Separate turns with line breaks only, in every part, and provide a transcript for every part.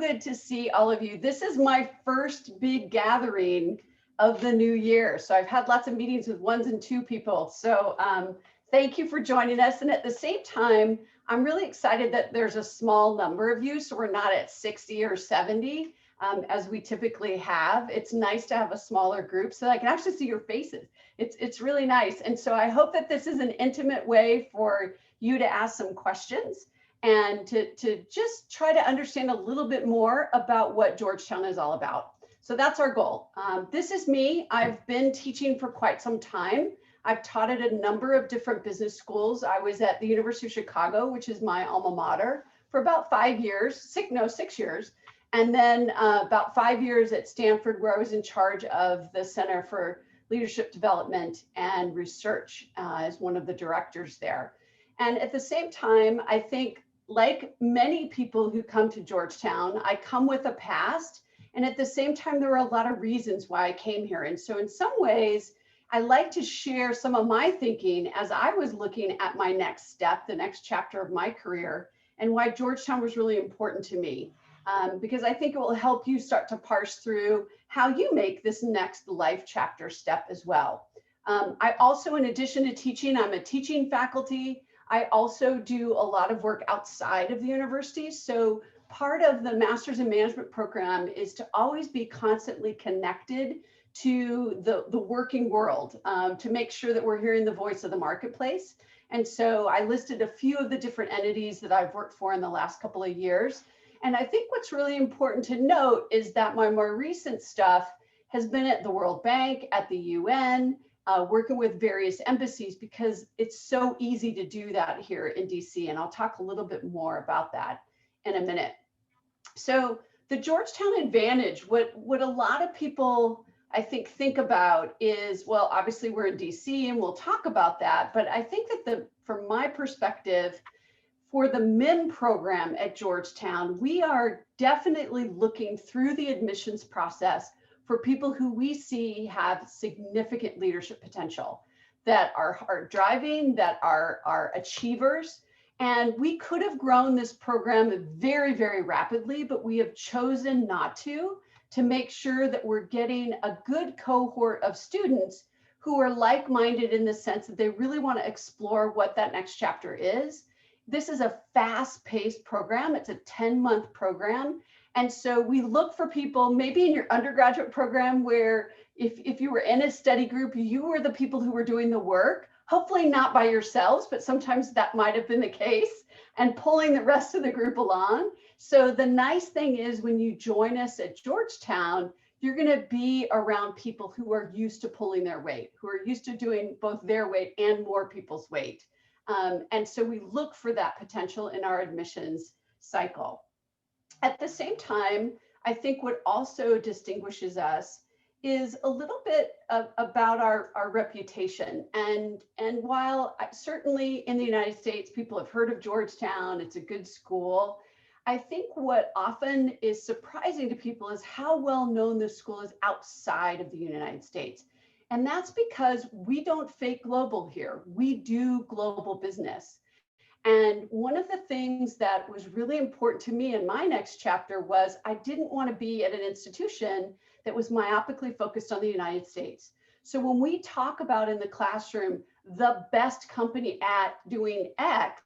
good to see all of you. This is my first big gathering of the new year. So I've had lots of meetings with 1s and 2 people. So thank you for joining us. And at the same time, I'm really excited that there's a small number of you. So we're not at 60 or 70 as we typically have. It's nice to have a smaller group so I can actually see your faces. It's really nice. And so I hope that this is an intimate way for you to ask some questions and to just try to understand a little bit more about what Georgetown is all about. So that's our goal. This is me. I've been teaching for quite some time. I've taught at a number of different business schools. I was at the University of Chicago, which is my alma mater, for about 6 years. And then about 5 years at Stanford, where I was in charge of the Center for Leadership Development and Research as one of the directors there. And at the same time, I think, like many people who come to Georgetown, I come with a past. And at the same time, there were a lot of reasons why I came here. And so in some ways, I like to share some of my thinking as I was looking at my next step, the next chapter of my career, and why Georgetown was really important to me. Because I think it will help you start to parse through how you make this next life chapter step as well. I also, in addition to teaching, I'm a teaching faculty. I also do a lot of work outside of the university. So part of the Master's in Management program is to always be constantly connected to the working world to make sure that we're hearing the voice of the marketplace. And so I listed a few of the different entities that I've worked for in the last couple of years. And I think what's really important to note is that my more recent stuff has been at the World Bank, at the UN, working with various embassies, because it's so easy to do that here in DC. And I'll talk a little bit more about that in a minute. So the Georgetown advantage, what a lot of people I think about is, well, obviously we're in DC and we'll talk about that. But I think that from my perspective, for the MiM program at Georgetown, we are definitely looking through the admissions process for people who we see have significant leadership potential, that are hard driving, that are achievers. And we could have grown this program very, very rapidly, but we have chosen not to make sure that we're getting a good cohort of students who are like-minded in the sense that they really want to explore what that next chapter is. This is a fast-paced program. It's a 10-month program. And so we look for people maybe in your undergraduate program where if you were in a study group, you were the people who were doing the work, hopefully not by yourselves, but sometimes that might have been the case, and pulling the rest of the group along. So the nice thing is when you join us at Georgetown, you're going to be around people who are used to pulling their weight, who are used to doing both their weight and more people's weight. And so we look for that potential in our admissions cycle. At the same time, I think what also distinguishes us is a little bit about our reputation. And while certainly in the United States, people have heard of Georgetown, it's a good school. I think what often is surprising to people is how well known this school is outside of the United States. And that's because we don't fake global here. We do global business. And one of the things that was really important to me in my next chapter was I didn't want to be at an institution that was myopically focused on the United States. So when we talk about in the classroom, the best company at doing X,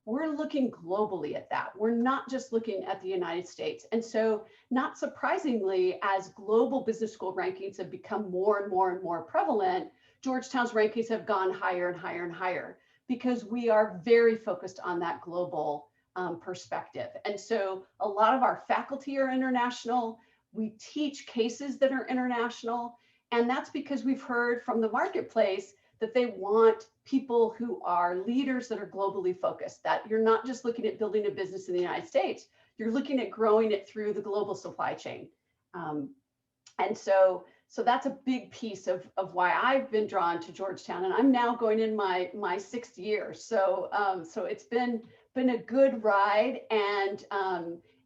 we're looking globally at that. We're not just looking at the United States. And so not surprisingly, as global business school rankings have become more and more and more prevalent, Georgetown's rankings have gone higher and higher and higher, because we are very focused on that global perspective. And so a lot of our faculty are international. We teach cases that are international. And that's because we've heard from the marketplace that they want people who are leaders that are globally focused, that you're not just looking at building a business in the United States, you're looking at growing it through the global supply chain. And so that's a big piece of why I've been drawn to Georgetown, and I'm now going in my 6th year. So it's been a good ride, and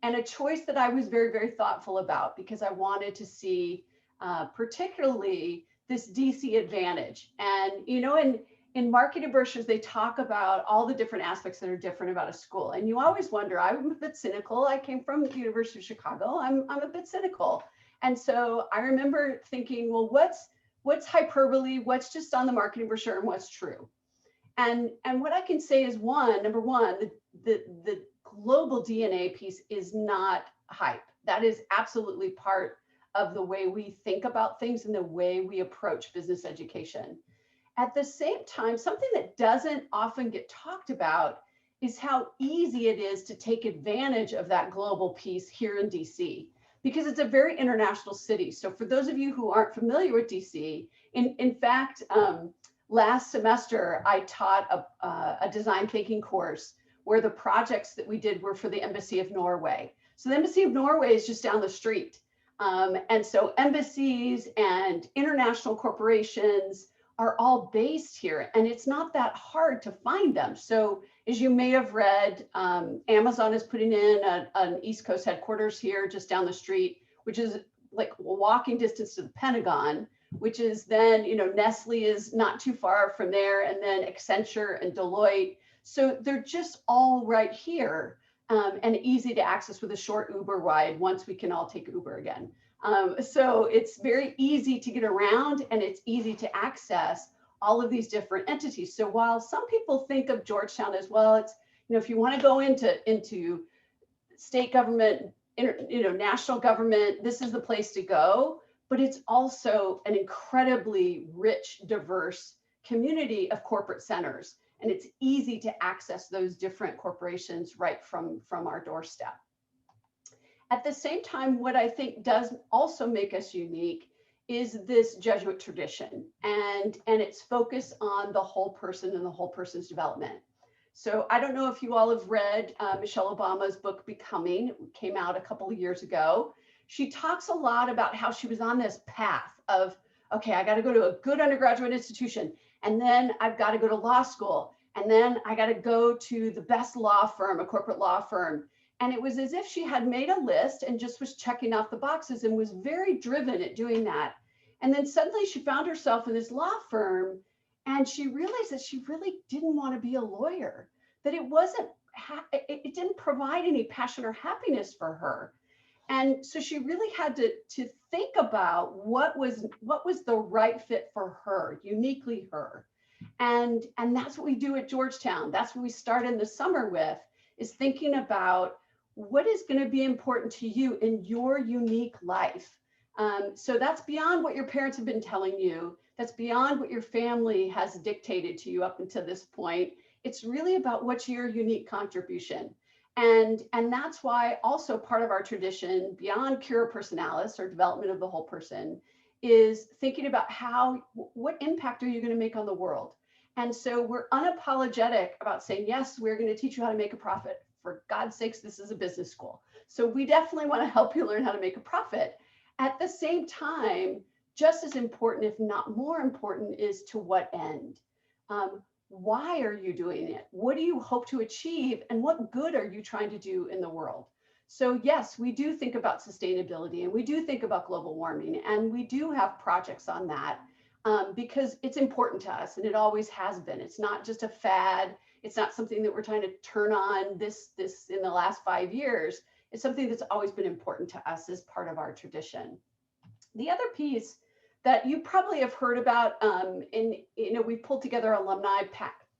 a choice that I was very, very thoughtful about, because I wanted to see particularly this DC advantage. And in marketing brochures, they talk about all the different aspects that are different about a school. And you always wonder, I'm a bit cynical. I came from the University of Chicago. I'm a bit cynical. And so I remember thinking, well, what's hyperbole? What's just on the marketing brochure and what's true? And what I can say is number one, the global DNA piece is not hype. That is absolutely part of the way we think about things and the way we approach business education. At the same time, something that doesn't often get talked about is how easy it is to take advantage of that global piece here in DC, because it's a very international city. So for those of you who aren't familiar with DC, in fact, last semester, I taught a design thinking course where the projects that we did were for the Embassy of Norway. So the Embassy of Norway is just down the street. And so embassies and international corporations are all based here, and it's not that hard to find them. So as you may have read, Amazon is putting in an East Coast headquarters here just down the street, which is like walking distance to the Pentagon, which is then, Nestle is not too far from there, and then Accenture and Deloitte. So they're just all right here, and easy to access with a short Uber ride once we can all take Uber again. So it's very easy to get around, and it's easy to access all of these different entities. So while some people think of Georgetown as, well, it's, if you want to go into state government, national government, this is the place to go. But it's also an incredibly rich, diverse community of corporate centers. And it's easy to access those different corporations right from our doorstep. At the same time, what I think does also make us unique is this Jesuit tradition and its focus on the whole person and the whole person's development. So I don't know if you all have read Michelle Obama's book, Becoming. It came out a couple of years ago. She talks a lot about how she was on this path of, okay, I got to go to a good undergraduate institution, and then I've got to go to law school, and then I got to go to the best law firm, a corporate law firm. And it was as if she had made a list and just was checking off the boxes and was very driven at doing that. And then suddenly she found herself in this law firm, and she realized that she really didn't want to be a lawyer, that it didn't provide any passion or happiness for her. And so she really had to think about what was the right fit for her, uniquely her. And that's what we do at Georgetown. That's what we start in the summer with, is thinking about what is going to be important to you in your unique life. So that's beyond what your parents have been telling you. That's beyond what your family has dictated to you up until this point. It's really about what's your unique contribution. And that's why also part of our tradition, beyond cura personalis, or development of the whole person, is thinking about what impact are you going to make on the world? And so we're unapologetic about saying, yes, we're going to teach you how to make a profit. For God's sakes, this is a business school. So we definitely want to help you learn how to make a profit. At the same time, just as important, if not more important, is to what end? Why are you doing it? What do you hope to achieve? And what good are you trying to do in the world? So yes, we do think about sustainability, and we do think about global warming, and we do have projects on that because it's important to us, and it always has been. It's not just a fad. It's not something that we're trying to turn on this in the last 5 years. It's something that's always been important to us as part of our tradition. The other piece that you probably have heard about, we pulled together alumni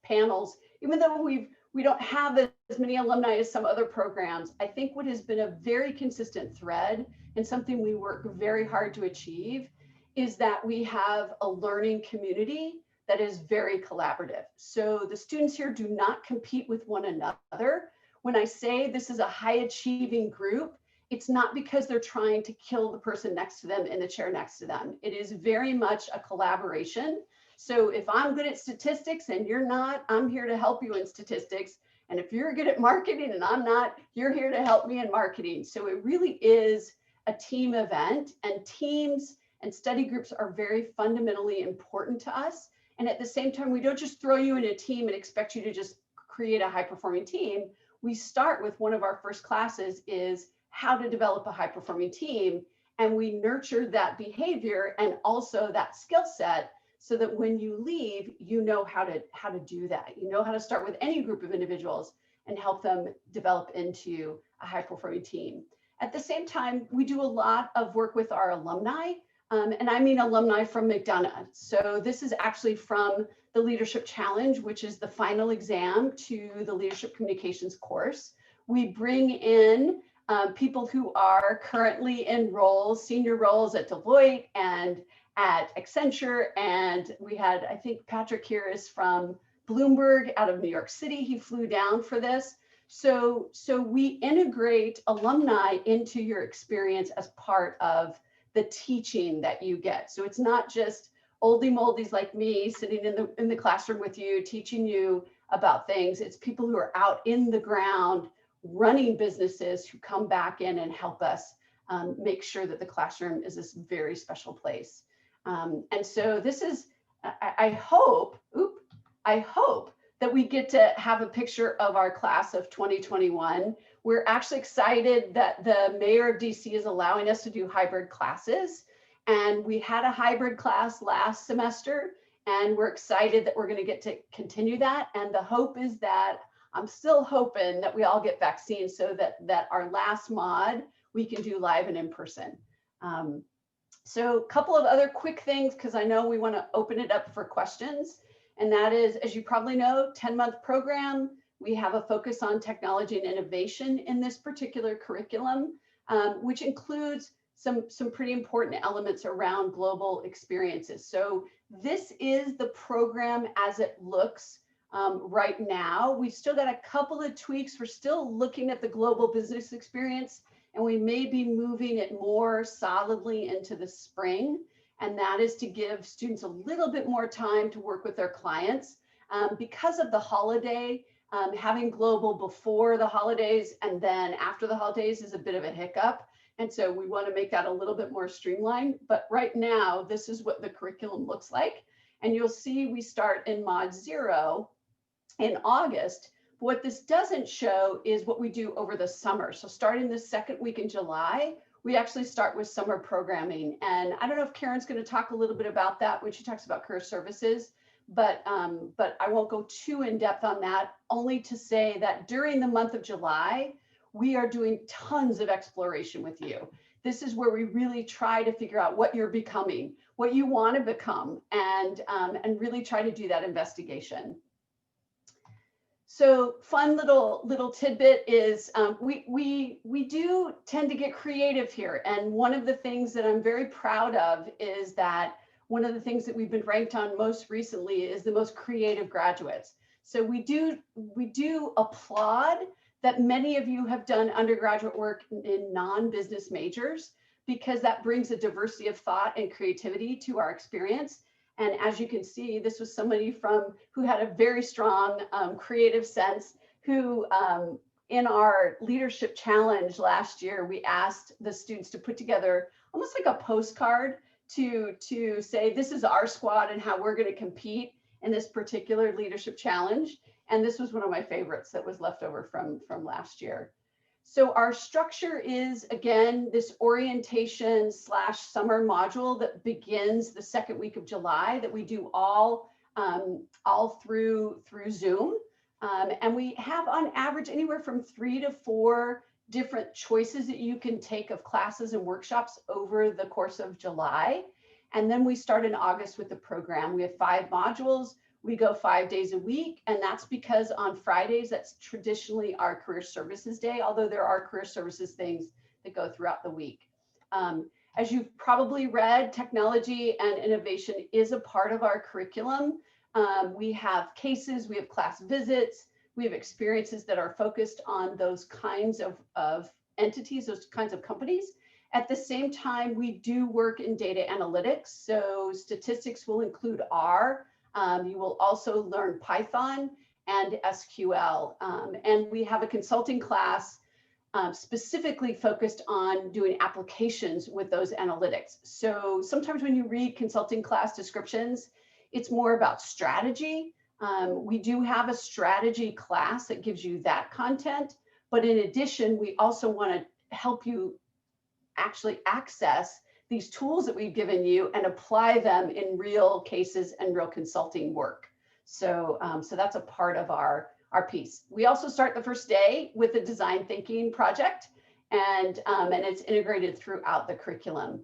panels, even though we don't have as many alumni as some other programs. I think what has been a very consistent thread, and something we work very hard to achieve, is that we have a learning community that is very collaborative. So the students here do not compete with one another. When I say this is a high achieving group, it's not because they're trying to kill the person next to them in the chair next to them. It is very much a collaboration. So if I'm good at statistics and you're not, I'm here to help you in statistics. And if you're good at marketing and I'm not, you're here to help me in marketing. So it really is a team event, and teams and study groups are very fundamentally important to us. And at the same time, we don't just throw you in a team and expect you to just create a high performing team. We start with one of our first classes is how to develop a high performing team. And we nurture that behavior and also that skill set so that when you leave, you know how to do that. You know how to start with any group of individuals and help them develop into a high-performing team. At the same time, we do a lot of work with our alumni, and I mean alumni from McDonough. So this is actually from the Leadership Challenge, which is the final exam to the Leadership Communications course. We bring in people who are currently in roles, senior roles at Deloitte and at Accenture. And we had, I think Patrick here is from Bloomberg out of New York City. He flew down for this. So we integrate alumni into your experience as part of the teaching that you get. So it's not just oldie moldies like me sitting in the classroom with you, teaching you about things. It's people who are out in the ground running businesses who come back in and help us make sure that the classroom is this very special place. And so this is, I hope that we get to have a picture of our class of 2021. We're actually excited that the mayor of DC is allowing us to do hybrid classes. And we had a hybrid class last semester, and we're excited that we're going to get to continue that. And the hope is that I'm still hoping that we all get vaccines so that our last mod we can do live and in person. So a couple of other quick things, because I know we want to open it up for questions. And that is, as you probably know, 10-month program. We have a focus on technology and innovation in this particular curriculum, which includes some pretty important elements around global experiences. So this is the program as it looks right now. We've still got a couple of tweaks. We're still looking at the global business experience, and we may be moving it more solidly into the spring. And that is to give students a little bit more time to work with their clients. Because of the holiday, having global before the holidays and then after the holidays is a bit of a hiccup. And so we want to make that a little bit more streamlined. But right now, this is what the curriculum looks like. And you'll see we start in Mod 0 in August. What this doesn't show is what we do over the summer. So starting the second week in July, we actually start with summer programming. And I don't know if Karen's going to talk a little bit about that when she talks about career services, but I won't go too in depth on that, only to say that during the month of July, we are doing tons of exploration with you. This is where we really try to figure out what you're becoming, what you want to become, and really try to do that investigation. So fun little tidbit is we do tend to get creative here. And one of the things that I'm very proud of is that one of the things that we've been ranked on most recently is the most creative graduates. So we do applaud that many of you have done undergraduate work in non-business majors, because that brings a diversity of thought and creativity to our experience. And as you can see, this was somebody who had a very strong creative sense, who in our leadership challenge last year, we asked the students to put together almost like a postcard to say, this is our squad and how we're going to compete in this particular leadership challenge. And this was one of my favorites that was left over from last year. So our structure is, again, this orientation / summer module that begins the second week of July, that we do all through Zoom. And we have on average anywhere from 3 to 4 different choices that you can take of classes and workshops over the course of July. And then we start in August with the program. We have 5 modules. We go 5 days a week, and that's because on Fridays, that's traditionally our career services day, although there are career services things that go throughout the week. As you've probably read, technology and innovation is a part of our curriculum. We have cases, we have class visits, we have experiences that are focused on those kinds of entities, those kinds of companies. At the same time, we do work in data analytics. So statistics will include R. You will also learn Python and SQL. And we have a consulting class specifically focused on doing applications with those analytics. So sometimes when you read consulting class descriptions, it's more about strategy. We do have a strategy class that gives you that content. But in addition, we also want to help you actually access these tools that we've given you and apply them in real cases and real consulting work. So, so that's a part of our piece. We also start the first day with the design thinking project, and it's integrated throughout the curriculum.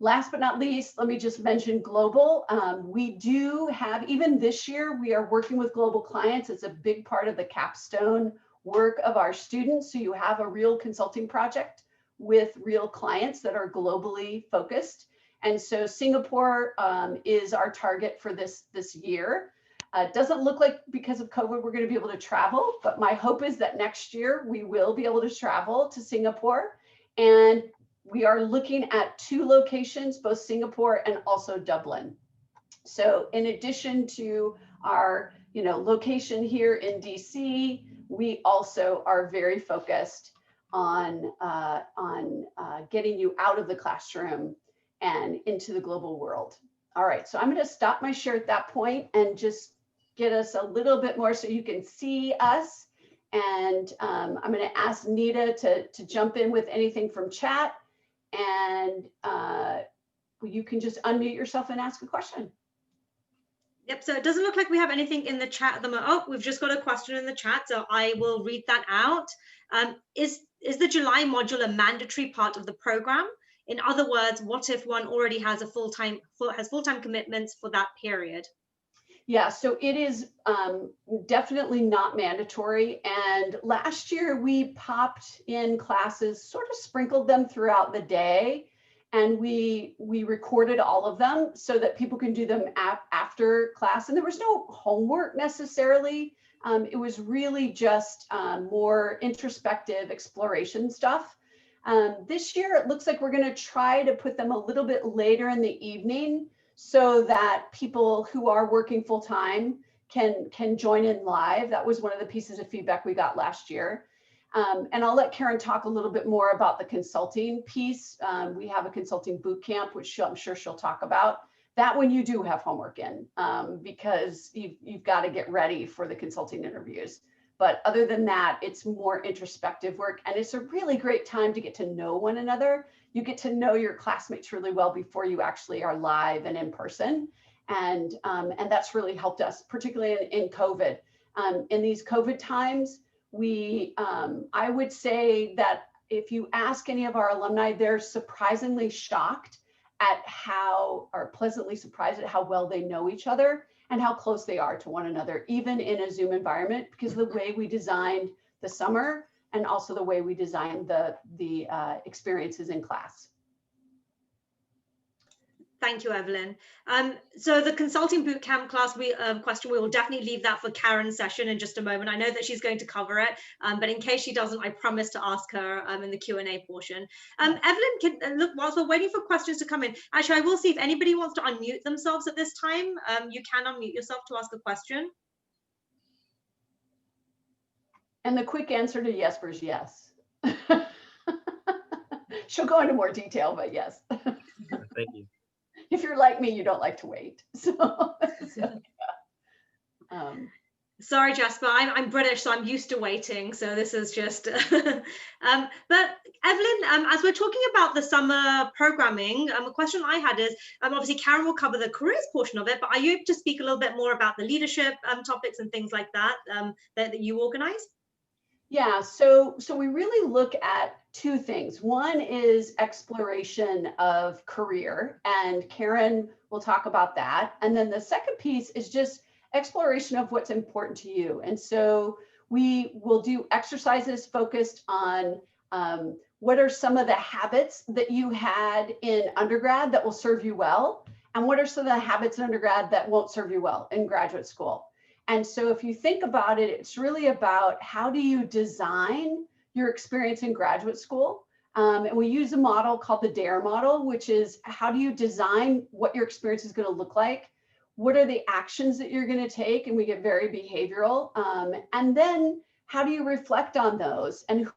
Last but not least, let me just mention global. We do have, even this year, we are working with global clients. It's a big part of the capstone work of our students. So you have a real consulting project with real clients that are globally focused. And so Singapore is our target for this year. It doesn't look like because of COVID, we're going to be able to travel, but my hope is that next year we will be able to travel to Singapore. And we are looking at 2 locations, both Singapore and also Dublin. So in addition to our, location here in DC, we also are very focused on getting you out of the classroom and into the global world. All right, so I'm going to stop my share at that point and just get us a little bit more so you can see us. And I'm going to ask Nita to jump in with anything from chat, and you can just unmute yourself and ask a question.
Yep, so it doesn't look like we have anything in the chat at the moment. Oh, we've just got a question in the chat, so I will read that out. Is the July module a mandatory part of the program? In other words, what if one already has full-time commitments for that period?
Yeah, so it is definitely not mandatory. And last year we popped in classes, sort of sprinkled them throughout the day. And we recorded all of them so that people can do them after class. And there was no homework necessarily. It was really just more introspective exploration stuff. This year, it looks like we're going to try to put them a little bit later in the evening so that people who are working full time can join in live. That was one of the pieces of feedback we got last year. And I'll let Karen talk a little bit more about the consulting piece. We have a consulting boot camp, which I'm sure she'll talk about. That one you do have homework in because you've got to get ready for the consulting interviews. But other than that, it's more introspective work. And it's a really great time to get to know one another. You get to know your classmates really well before you actually are live and in person. And that's really helped us, particularly in COVID. In these COVID times, I would say that if you ask any of our alumni, they're surprisingly shocked at or pleasantly surprised at how well they know each other and how close they are to one another, even in a Zoom environment, because of the way we designed the summer and also the way we designed the experiences in class.
Thank you, Evelyn. So the consulting bootcamp class question, we will definitely leave that for Karen's session in just a moment. I know that she's going to cover it, but in case she doesn't, I promise to ask her in the Q&A portion. Evelyn, look, whilst we're waiting for questions to come in, actually, I will see if anybody wants to unmute themselves at this time. You can unmute yourself to ask a question.
And the quick answer to Jesper is yes. She'll go into more detail, but yes.
Thank you.
If you're like me, you don't like to wait. So yeah.
Sorry, Jasper, I'm British, so I'm used to waiting. So this is just, but Evelyn, as we're talking about the summer programming, a question I had is, obviously Karen will cover the careers portion of it, but are you able to speak a little bit more about the leadership topics and things like that, that you organize?
Yeah, so we really look at 2 things. One is exploration of career, and Karen will talk about that. And then the second piece is just exploration of what's important to you. And so we will do exercises focused on what are some of the habits that you had in undergrad that will serve you well, and what are some of the habits in undergrad that won't serve you well in graduate school. And so if you think about it, it's really about how do you design your experience in graduate school. And we use a model called the DARE model, which is how do you design what your experience is going to look like? What are the actions that you're going to take? And we get very behavioral. And then how do you reflect on those? And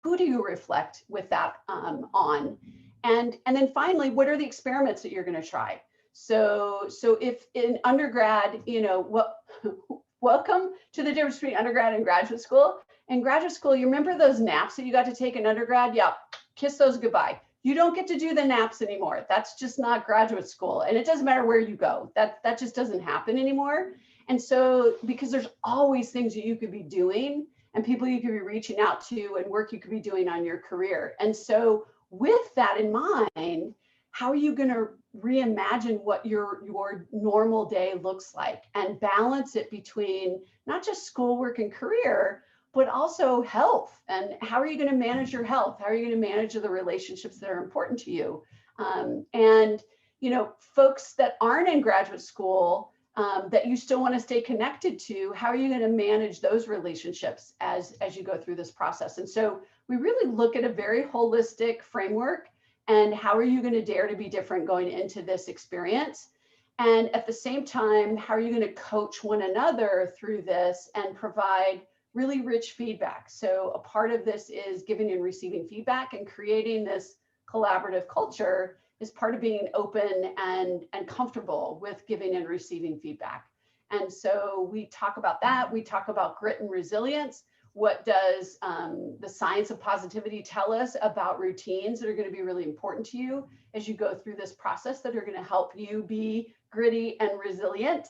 who do you reflect with that on? And then finally, what are the experiments that you're going to try? So if in undergrad, welcome to the difference between undergrad and graduate school. In graduate school, you remember those naps that you got to take in undergrad? Yeah, kiss those goodbye. you don't get to do the naps anymore. That's just not graduate school. And it doesn't matter where you go. That just doesn't happen anymore. And so, because there's always things that you could be doing and people you could be reaching out to and work you could be doing on your career. And so with that in mind, how are you going to reimagine what your normal day looks like and balance it between not just schoolwork and career, but also health? And how are you going to manage your health? How are you going to manage the relationships that are important to you? And, you know, folks that aren't in graduate school, that you still want to stay connected to, how are you going to manage those relationships as you go through this process? And so we really look at a very holistic framework, and how are you going to dare to be different going into this experience? And at the same time, how are you going to coach one another through this and provide really rich feedback? So a part of this is giving and receiving feedback, and creating this collaborative culture is part of being open and comfortable with giving and receiving feedback. And so we talk about that. We talk about grit and resilience. What does the science of positivity tell us about routines that are going to be really important to you as you go through this process, that are going to help you be gritty and resilient?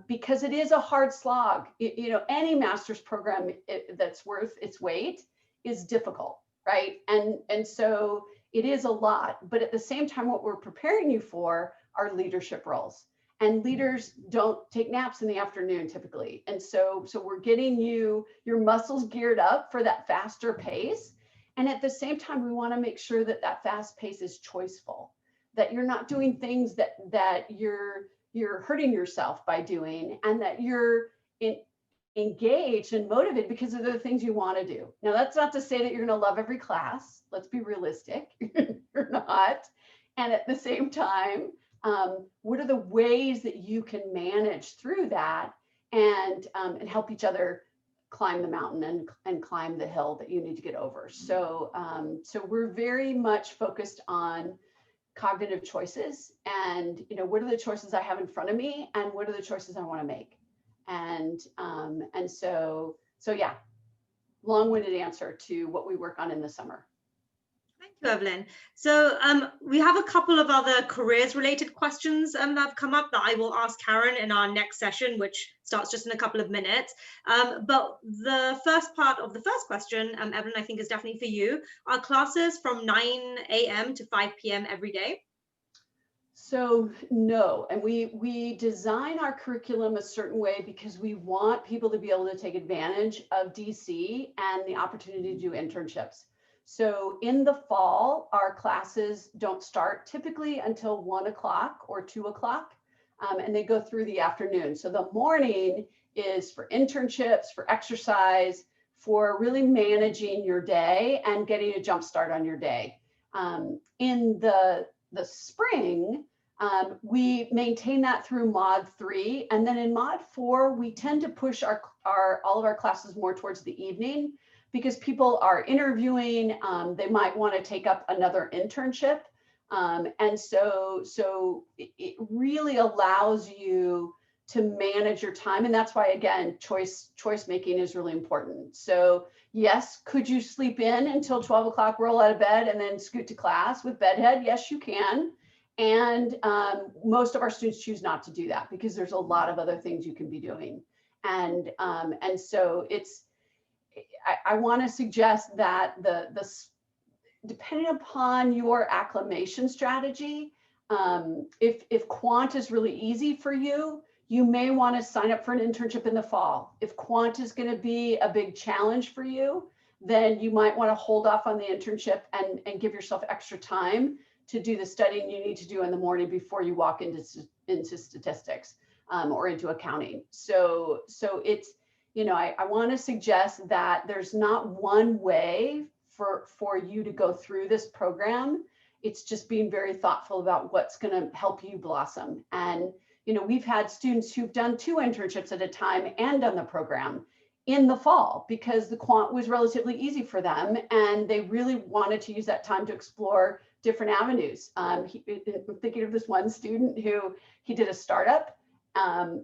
Because it is a hard slog. You know, any master's program that's worth its weight is difficult, right? And so it is a lot, but at the same time, what we're preparing you for are leadership roles. And leaders don't take naps in the afternoon typically. And so we're getting your muscles geared up for that faster pace. And at the same time, we want to make sure that that fast pace is choiceful, that you're not doing things that you're hurting yourself by doing, and that you're engaged and motivated because of the things you want to do. Now, that's not to say that you're going to love every class. Let's be realistic. You're not. And at the same time, what are the ways that you can manage through that and help each other climb the mountain and climb the hill that you need to get over? So we're very much focused on cognitive choices, and, you know, what are the choices I have in front of me, and what are the choices I want to make? And so yeah, long-winded answer to what we work on in the summer.
Thank you, Evelyn. So we have a couple of other careers related questions that have come up that I will ask Karen in our next session, which starts just in a couple of minutes. But the first part of the first question, Evelyn, I think is definitely for you. Are classes from 9 a.m. to 5 p.m. every day?
So no, and we design our curriculum a certain way because we want people to be able to take advantage of DC and the opportunity to do internships. So in the fall, our classes don't start typically until 1 o'clock or 2 o'clock, and they go through the afternoon. So the morning is for internships, for exercise, for really managing your day and getting a jump start on your day. In the spring, we maintain that through Mod 3. And then in Mod 4, we tend to push all of our classes more towards the evening, because people are interviewing, they might want to take up another internship. And so it really allows you to manage your time. And that's why, again, choice making is really important. So yes, could you sleep in until 12 o'clock, roll out of bed, and then scoot to class with bedhead? Yes, you can. And most of our students choose not to do that because there's a lot of other things you can be doing. And so I want to suggest that depending upon your acclimation strategy, if quant is really easy for you, you may want to sign up for an internship in the fall. If quant is going to be a big challenge for you, then you might want to hold off on the internship and give yourself extra time to do the studying you need to do in the morning before you walk into statistics or into accounting. So it's, you know, I want to suggest that there's not one way for you to go through this program. It's just being very thoughtful about what's going to help you blossom. And, you know, we've had students who've done 2 internships at a time and done the program in the fall because the quant was relatively easy for them and they really wanted to use that time to explore different avenues. I'm thinking of this one student who he did a startup.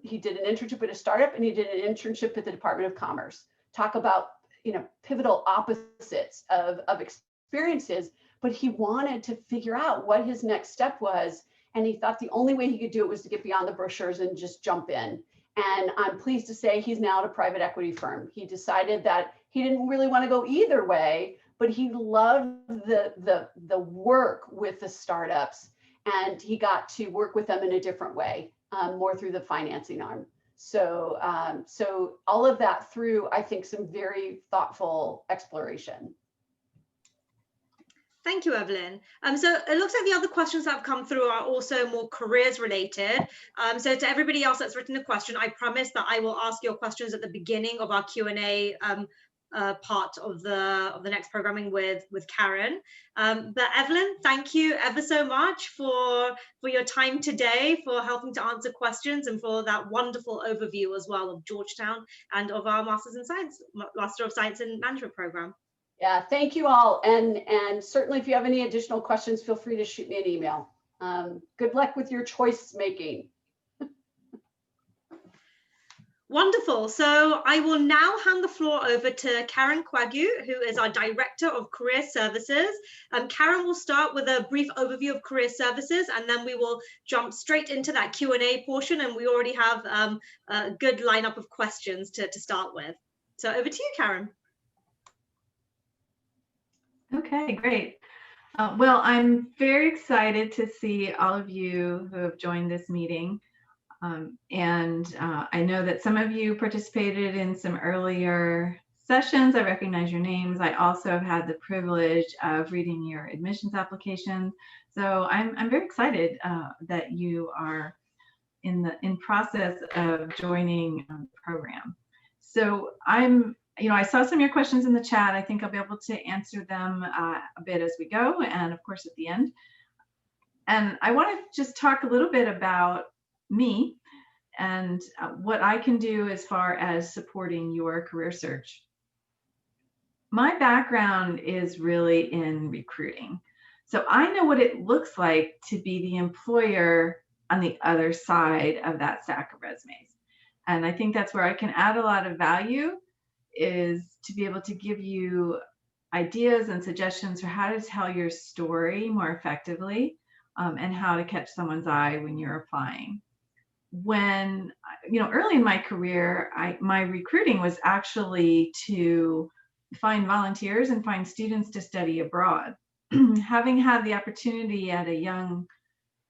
He did an internship at a startup and he did an internship at the Department of Commerce. Talk about, you know, pivotal opposites of experiences, but he wanted to figure out what his next step was. And he thought the only way he could do it was to get beyond the brochures and just jump in. And I'm pleased to say he's now at a private equity firm. He decided that he didn't really want to go either way, but he loved the work with the startups, and he got to work with them in a different way, more through the financing arm. So, so all of that through, I think, some very thoughtful exploration.
Thank you, Evelyn. So it looks like the other questions that have come through are also more careers related. So to everybody else that's written a question, I promise that I will ask your questions at the beginning of our Q&A part of the next programming with Karen. But Evelyn, thank you ever so much for your time today, for helping to answer questions, and for that wonderful overview as well of Georgetown and of our Master of Science in Management program.
Yeah, thank you all. And certainly if you have any additional questions, feel free to shoot me an email. Good luck with your choice making.
Wonderful. So I will now hand the floor over to Karen Quagu, who is our Director of Career Services. Karen will start with a brief overview of career services, and then we will jump straight into that Q&A portion. And we already have a good lineup of questions to start with. So over to you, Karen.
Okay, great. Well, I'm very excited to see all of you who have joined this meeting. I know that some of you participated in some earlier sessions. I recognize your names. I also have had the privilege of reading your admissions application. So I'm very excited that you are in process of joining the program. So I saw some of your questions in the chat. I think I'll be able to answer them a bit as we go, and of course at the end. And I want to just talk a little bit about me and what I can do as far as supporting your career search. My background is really in recruiting. So I know what it looks like to be the employer on the other side of that stack of resumes. And I think that's where I can add a lot of value, is to be able to give you ideas and suggestions for how to tell your story more effectively, and how to catch someone's eye when you're applying. When, early in my career, my recruiting was actually to find volunteers and find students to study abroad. Having had the opportunity at a young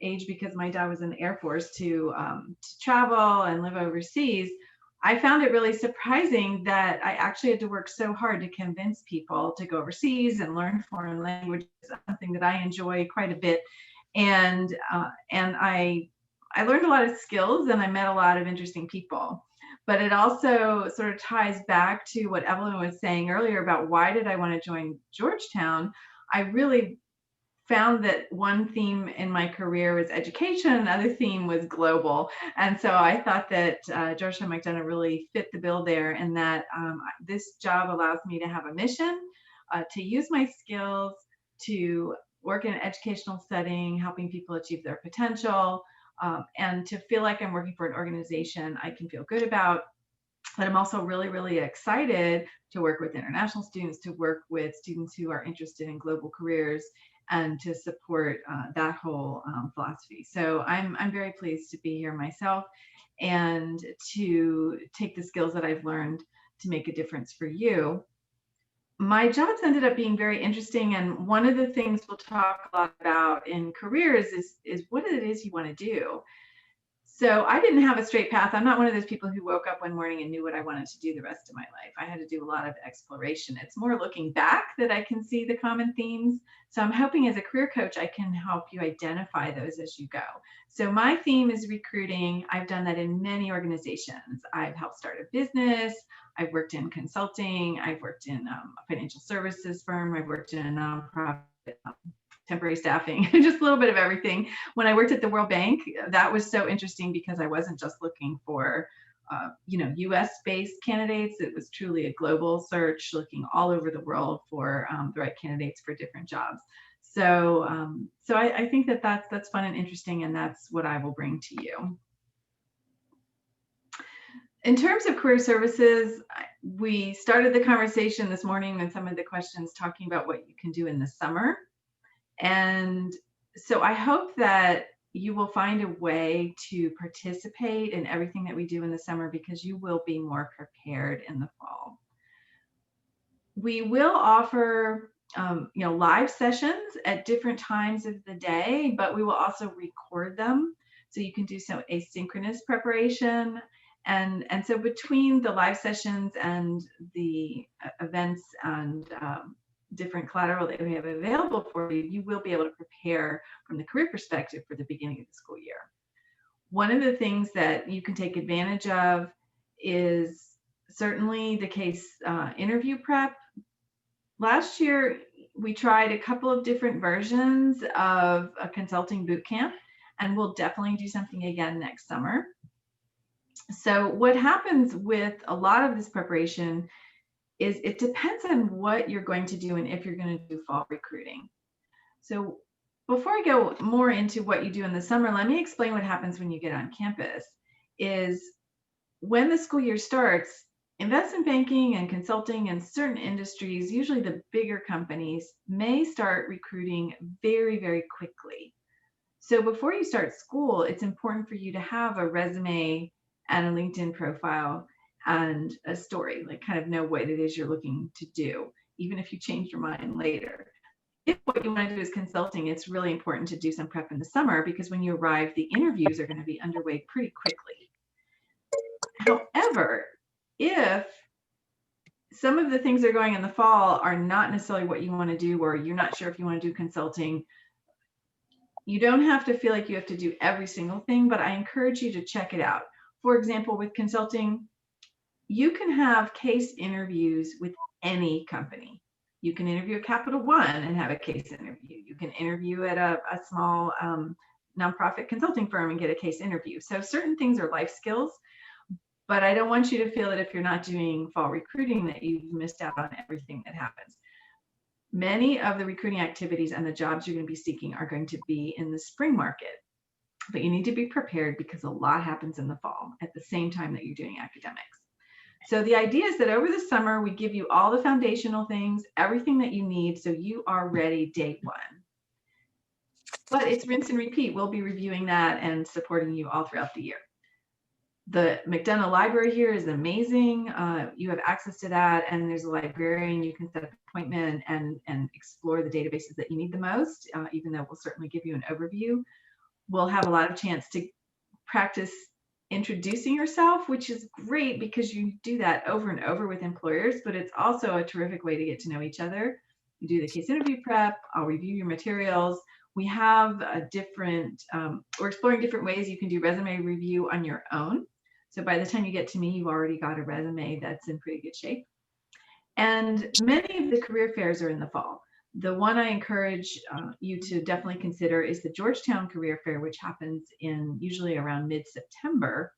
age, because my dad was in the Air Force, to travel and live overseas, I found it really surprising that I actually had to work so hard to convince people to go overseas and learn foreign languages, something that I enjoy quite a bit. And I learned a lot of skills, and I met a lot of interesting people. But it also sort of ties back to what Evelyn was saying earlier about why did I want to join Georgetown. I really found that one theme in my career was education, another theme was global. And so I thought that Georgetown McDonough really fit the bill there, and that this job allows me to have a mission, to use my skills, to work in an educational setting, helping people achieve their potential, and to feel like I'm working for an organization I can feel good about. But I'm also really, really excited to work with international students, to work with students who are interested in global careers, and to support that whole philosophy. So I'm very pleased to be here myself, and to take the skills that I've learned to make a difference for you. My jobs ended up being very interesting, and one of the things we'll talk a lot about in careers is what it is you want to do. So I didn't have a straight path. I'm not one of those people who woke up one morning and knew what I wanted to do the rest of my life. I had to do a lot of exploration. It's more looking back that I can see the common themes. So I'm hoping as a career coach, I can help you identify those as you go. So my theme is recruiting. I've done that in many organizations. I've helped start a business. I've worked in consulting. I've worked in a financial services firm. I've worked in a nonprofit, temporary staffing, just a little bit of everything. When I worked at the World Bank, that was so interesting because I wasn't just looking for, US-based candidates. It was truly a global search, looking all over the world for the right candidates for different jobs. So, I think that's fun and interesting, and that's what I will bring to you. In terms of career services, we started the conversation this morning with some of the questions talking about what you can do in the summer. And so I hope that you will find a way to participate in everything that we do in the summer, because you will be more prepared in the fall. We will offer live sessions at different times of the day, but we will also record them, so you can do some asynchronous preparation. And so between the live sessions and the events and different collateral that we have available for you, you will be able to prepare from the career perspective for the beginning of the school year. One of the things that you can take advantage of is certainly the case interview prep. Last year, we tried a couple of different versions of a consulting boot camp, and we'll definitely do something again next summer. So what happens with a lot of this preparation is it depends on what you're going to do and if you're going to do fall recruiting. So before I go more into what you do in the summer, let me explain what happens when you get on campus. Is when the school year starts, investment banking and consulting and certain industries, usually the bigger companies, may start recruiting very, very quickly. So before you start school, it's important for you to have a resume and a LinkedIn profile and a story, like kind of know what it is you're looking to do, even if you change your mind later. If what you want to do is consulting, it's really important to do some prep in the summer, because when you arrive, the interviews are going to be underway pretty quickly. However, if some of the things that are going in the fall are not necessarily what you want to do, or you're not sure if you want to do consulting, you don't have to feel like you have to do every single thing, but I encourage you to check it out. For example, with consulting, you can have case interviews with any company. You can interview at Capital One and have a case interview. You can interview at a small nonprofit consulting firm and get a case interview. So certain things are life skills, but I don't want you to feel that if you're not doing fall recruiting that you've missed out on everything that happens. Many of the recruiting activities and the jobs you're going to be seeking are going to be in the spring market, but you need to be prepared because a lot happens in the fall at the same time that you're doing academics. So the idea is that over the summer, we give you all the foundational things, everything that you need, so you are ready day one. But it's rinse and repeat. We'll be reviewing that and supporting you all throughout the year. The McDonough Library here is amazing. You have access to that, and there's a librarian. You can set up an appointment and explore the databases that you need the most, even though we'll certainly give you an overview. We'll have a lot of chance to practice introducing yourself, which is great because you do that over and over with employers, but it's also a terrific way to get to know each other. You do the case interview prep, I'll review your materials. We have a different, we're exploring different ways you can do resume review on your own. So by the time you get to me, you've already got a resume that's in pretty good shape. And many of the career fairs are in the fall. The one I encourage you to definitely consider is the Georgetown Career Fair, which happens in usually around mid-September.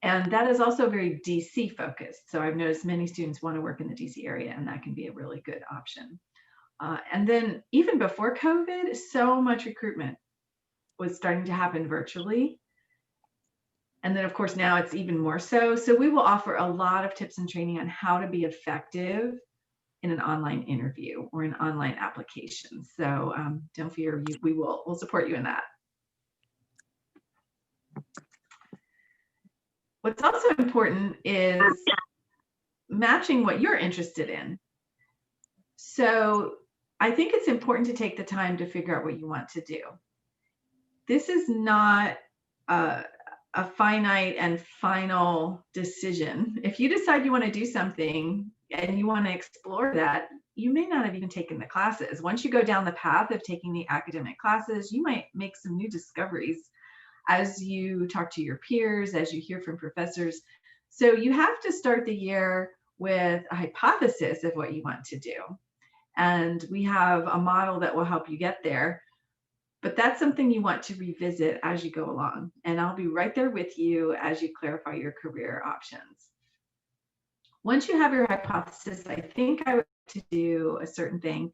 And that is also very DC focused. So I've noticed many students want to work in the DC area, and that can be a really good option. And then even before COVID, so much recruitment was starting to happen virtually. And then of course now it's even more so. So we will offer a lot of tips and training on how to be effective in an online interview or an online application. So don't fear, we'll support you in that. What's also important is matching what you're interested in. So I think it's important to take the time to figure out what you want to do. This is not a finite and final decision. If you decide you want to do something and you want to explore that, you may not have even taken the classes. Once you go down the path of taking the academic classes, you might make some new discoveries as you talk to your peers, as you hear from professors. So you have to start the year with a hypothesis of what you want to do. And we have a model that will help you get there. But that's something you want to revisit as you go along. And I'll be right there with you as you clarify your career options. Once you have your hypothesis, I think I would like to do a certain thing,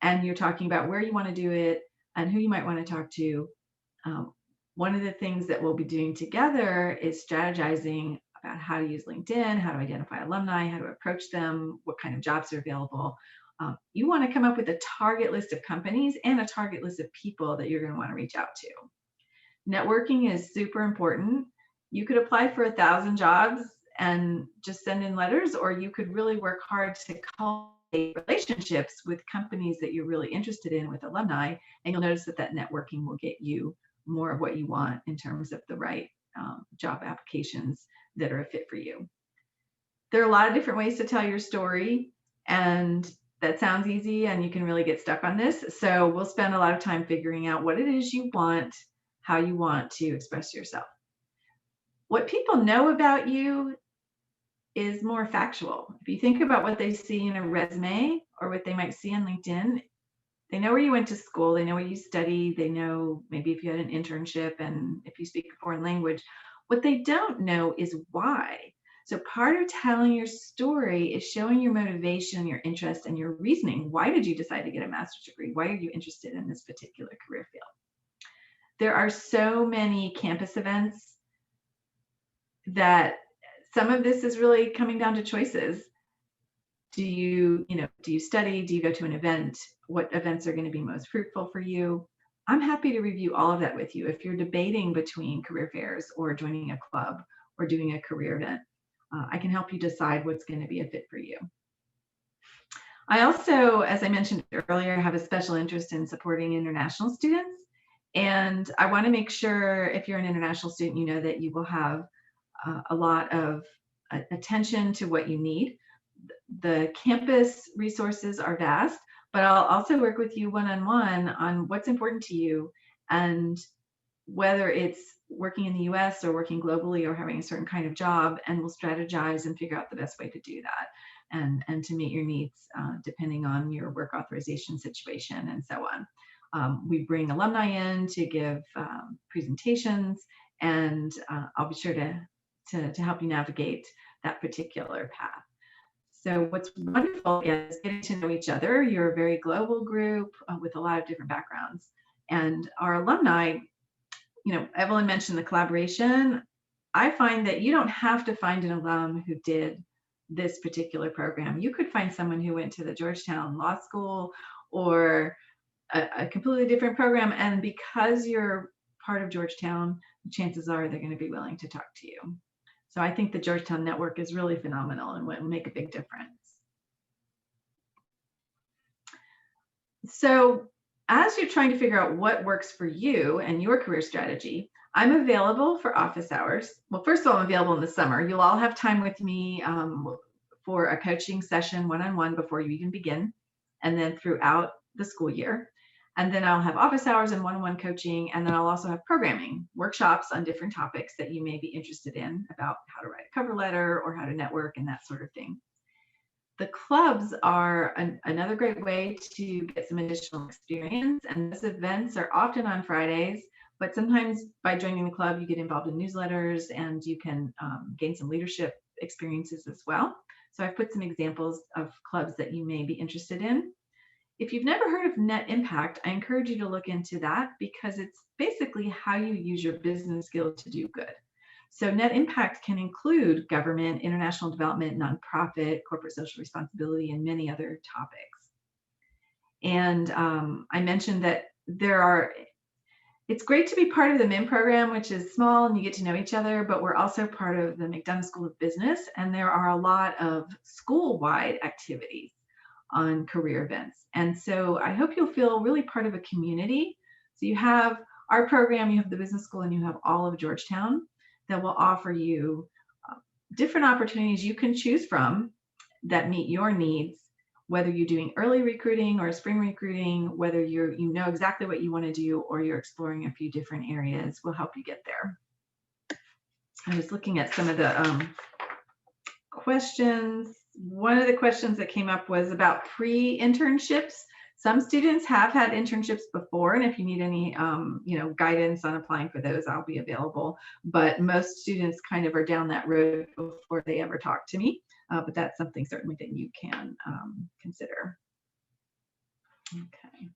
and you're talking about where you want to do it and who you might want to talk to. One of the things that we'll be doing together is strategizing about how to use LinkedIn, how to identify alumni, how to approach them, what kind of jobs are available. You want to come up with a target list of companies and a target list of people that you're going to want to reach out to. Networking is super important. You could apply for 1,000 jobs and just send in letters, or you could really work hard to cultivate relationships with companies that you're really interested in with alumni, and you'll notice that that networking will get you more of what you want in terms of the right job applications that are a fit for you. There are a lot of different ways to tell your story, and that sounds easy and you can really get stuck on this. So we'll spend a lot of time figuring out what it is you want, how you want to express yourself. What people know about you is more factual. If you think about what they see in a resume or what they might see on LinkedIn, they know where you went to school, they know where you studied, they know maybe if you had an internship and if you speak a foreign language. What they don't know is why. So part of telling your story is showing your motivation, your interest, and your reasoning. Why did you decide to get a master's degree? Why are you interested in this particular career field? There are so many campus events that some of this is really coming down to choices. Do you study? Do you go to an event? What events are going to be most fruitful for you? I'm happy to review all of that with you. If you're debating between career fairs or joining a club or doing a career event, I can help you decide what's going to be a fit for you. I also, as I mentioned earlier, have a special interest in supporting international students. And I want to make sure if you're an international student, you know that you will have a lot of attention to what you need. The campus resources are vast, but I'll also work with you one-on-one on what's important to you, and whether it's working in the US or working globally or having a certain kind of job, and we'll strategize and figure out the best way to do that and to meet your needs depending on your work authorization situation and so on. We bring alumni in to give presentations, and I'll be sure to help you navigate that particular path. So what's wonderful is getting to know each other. You're a very global group with a lot of different backgrounds. And our alumni, Evelyn mentioned the collaboration. I find that you don't have to find an alum who did this particular program. You could find someone who went to the Georgetown Law School or a completely different program. And because you're part of Georgetown, chances are they're going to be willing to talk to you. So I think the Georgetown network is really phenomenal and will make a big difference. So as you're trying to figure out what works for you and your career strategy, I'm available for office hours. Well, first of all, I'm available in the summer. You'll all have time with me for a coaching session one-on-one before you even begin, and then throughout the school year. And then I'll have office hours and one-on-one coaching, and then I'll also have programming workshops on different topics that you may be interested in, about how to write a cover letter or how to network and that sort of thing. The clubs are another great way to get some additional experience, and those events are often on Fridays, but sometimes by joining the club, you get involved in newsletters and you can gain some leadership experiences as well. So I've put some examples of clubs that you may be interested in. If you've never heard of Net Impact, I encourage you to look into that, because it's basically how you use your business skills to do good. So Net Impact can include government, international development, nonprofit, corporate social responsibility, and many other topics. And I mentioned that it's great to be part of the MiM program, which is small and you get to know each other, but we're also part of the McDonough School of Business, and there are a lot of school-wide activities on career events. And so I hope you'll feel really part of a community. So you have our program, you have the business school, and you have all of Georgetown that will offer you different opportunities you can choose from that meet your needs, whether you're doing early recruiting or spring recruiting, whether you know exactly what you want to do or you're exploring a few different areas. We'll help you get there. I was looking at some of the questions. One of the questions that came up was about pre-internships. Some students have had internships before, and if you need any guidance on applying for those, I'll be available. But most students kind of are down that road before they ever talk to me. But that's something certainly that you can consider. Okay.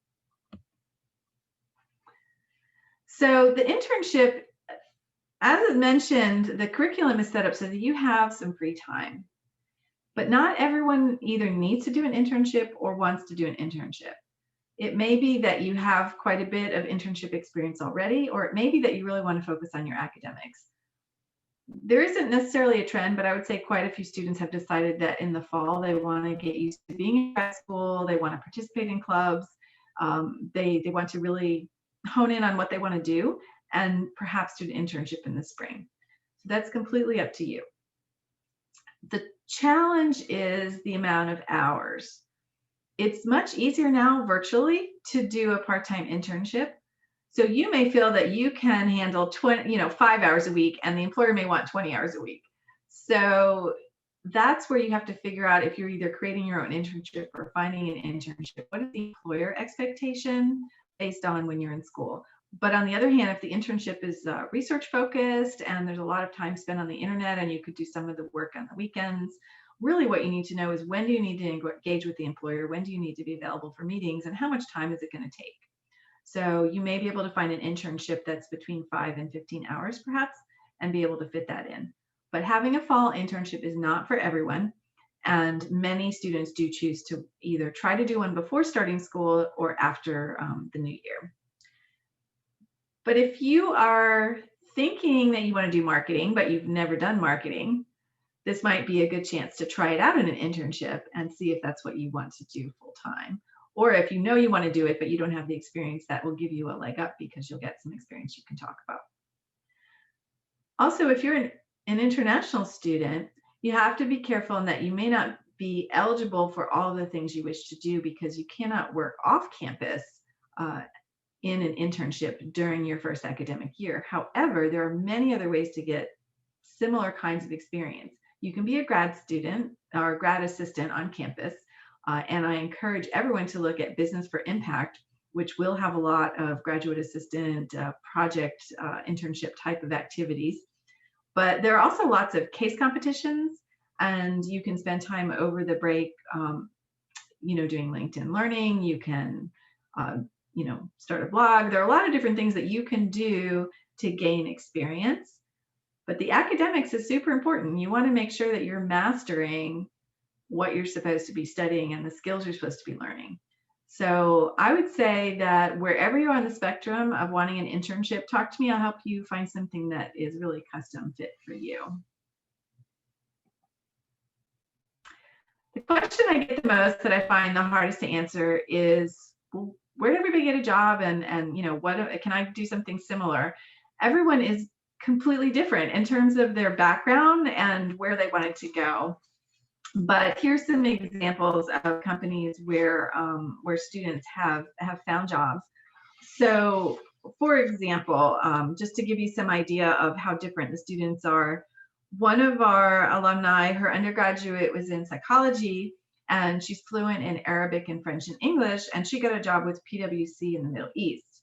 So the internship, as I mentioned, the curriculum is set up so that you have some free time. But not everyone either needs to do an internship or wants to do an internship. It may be that you have quite a bit of internship experience already, or it may be that you really want to focus on your academics. There isn't necessarily a trend, but I would say quite a few students have decided that in the fall they want to get used to being in grad school, they want to participate in clubs, they want to really hone in on what they want to do, and perhaps do an internship in the spring. So that's completely up to you. The challenge is the amount of hours. It's much easier now virtually to do a part-time internship. So you may feel that you can handle 5 hours a week, and the employer may want 20 hours a week. So that's where you have to figure out, if you're either creating your own internship or finding an internship, what is the employer expectation based on when you're in school. But on the other hand, if the internship is research focused and there's a lot of time spent on the internet and you could do some of the work on the weekends, really what you need to know is, when do you need to engage with the employer? When do you need to be available for meetings? And how much time is it going to take? So you may be able to find an internship that's between 5 and 15 hours perhaps, and be able to fit that in. But having a fall internship is not for everyone. And many students do choose to either try to do one before starting school or after the new year. But if you are thinking that you want to do marketing, but you've never done marketing, this might be a good chance to try it out in an internship and see if that's what you want to do full time. Or if you know you want to do it, but you don't have the experience, that will give you a leg up because you'll get some experience you can talk about. Also, if you're an international student, you have to be careful in that you may not be eligible for all the things you wish to do, because you cannot work off campus in an internship during your first academic year. However, there are many other ways to get similar kinds of experience. You can be a grad student or a grad assistant on campus. And I encourage everyone to look at Business for Impact, which will have a lot of graduate assistant, project, internship type of activities. But there are also lots of case competitions, and you can spend time over the break, doing LinkedIn Learning. You can, start a blog. There are a lot of different things that you can do to gain experience. But the academics is super important. You want to make sure that you're mastering what you're supposed to be studying and the skills you're supposed to be learning. So I would say that wherever you're on the spectrum of wanting an internship, talk to me. I'll help you find something that is really custom fit for you. The question I get the most, that I find the hardest to answer, is, well, where did everybody get a job, and what can I do something similar? Everyone is completely different in terms of their background and where they wanted to go. But here's some examples of companies where students have found jobs. So, for example, just to give you some idea of how different the students are, one of our alumni, her undergraduate was in psychology, and she's fluent in Arabic and French and English, and she got a job with PwC in the Middle East.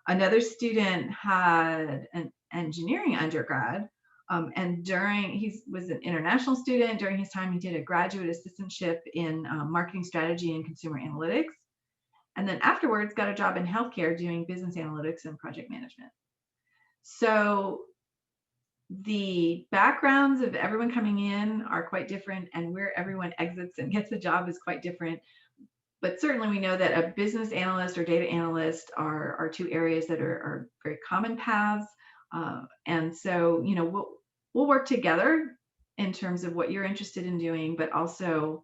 Another student had an engineering undergrad, and he was an international student. During his time, he did a graduate assistantship in marketing strategy and consumer analytics. And then afterwards got a job in healthcare doing business analytics and project management. So the backgrounds of everyone coming in are quite different, and where everyone exits and gets a job is quite different. But certainly we know that a business analyst or data analyst are two areas that are very common paths. And so, we'll work together in terms of what you're interested in doing, but also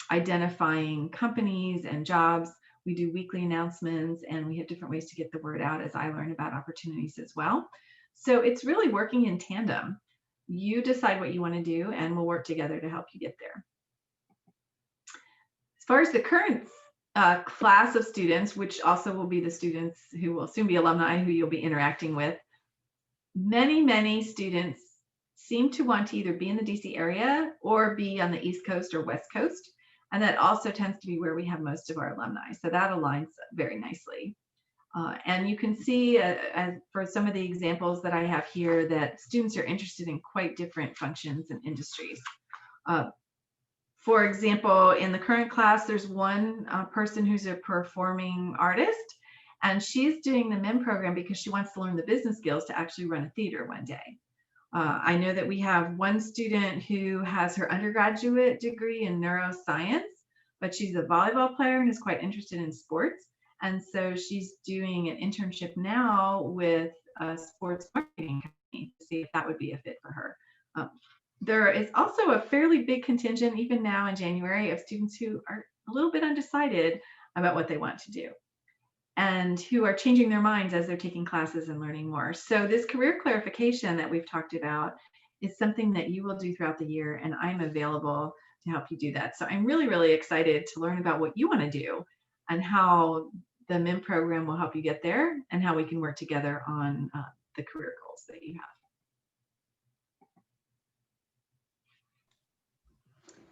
identifying companies and jobs. We do weekly announcements, and we have different ways to get the word out as I learn about opportunities as well. So it's really working in tandem. You decide what you want to do, and we'll work together to help you get there. As far as the current class of students, which also will be the students who will soon be alumni who you'll be interacting with, many students seem to want to either be in the DC area or be on the East Coast or West Coast. And that also tends to be where we have most of our alumni. So that aligns very nicely. And you can see for some of the examples that I have here that students are interested in quite different functions and industries. For example, in the current class, there's one person who's a performing artist, and she's doing the MiM program because she wants to learn the business skills to actually run a theater one day. I know that we have one student who has her undergraduate degree in neuroscience, but she's a volleyball player and is quite interested in sports. And so she's doing an internship now with a sports marketing company to see if that would be a fit for her. There is also a fairly big contingent, even now in January, of students who are a little bit undecided about what they want to do and who are changing their minds as they're taking classes and learning more. So this career clarification that we've talked about is something that you will do throughout the year, and I'm available to help you do that. So I'm really, really excited to learn about what you want to do and how the MiM program will help you get there and how we can work together on the career goals that you have.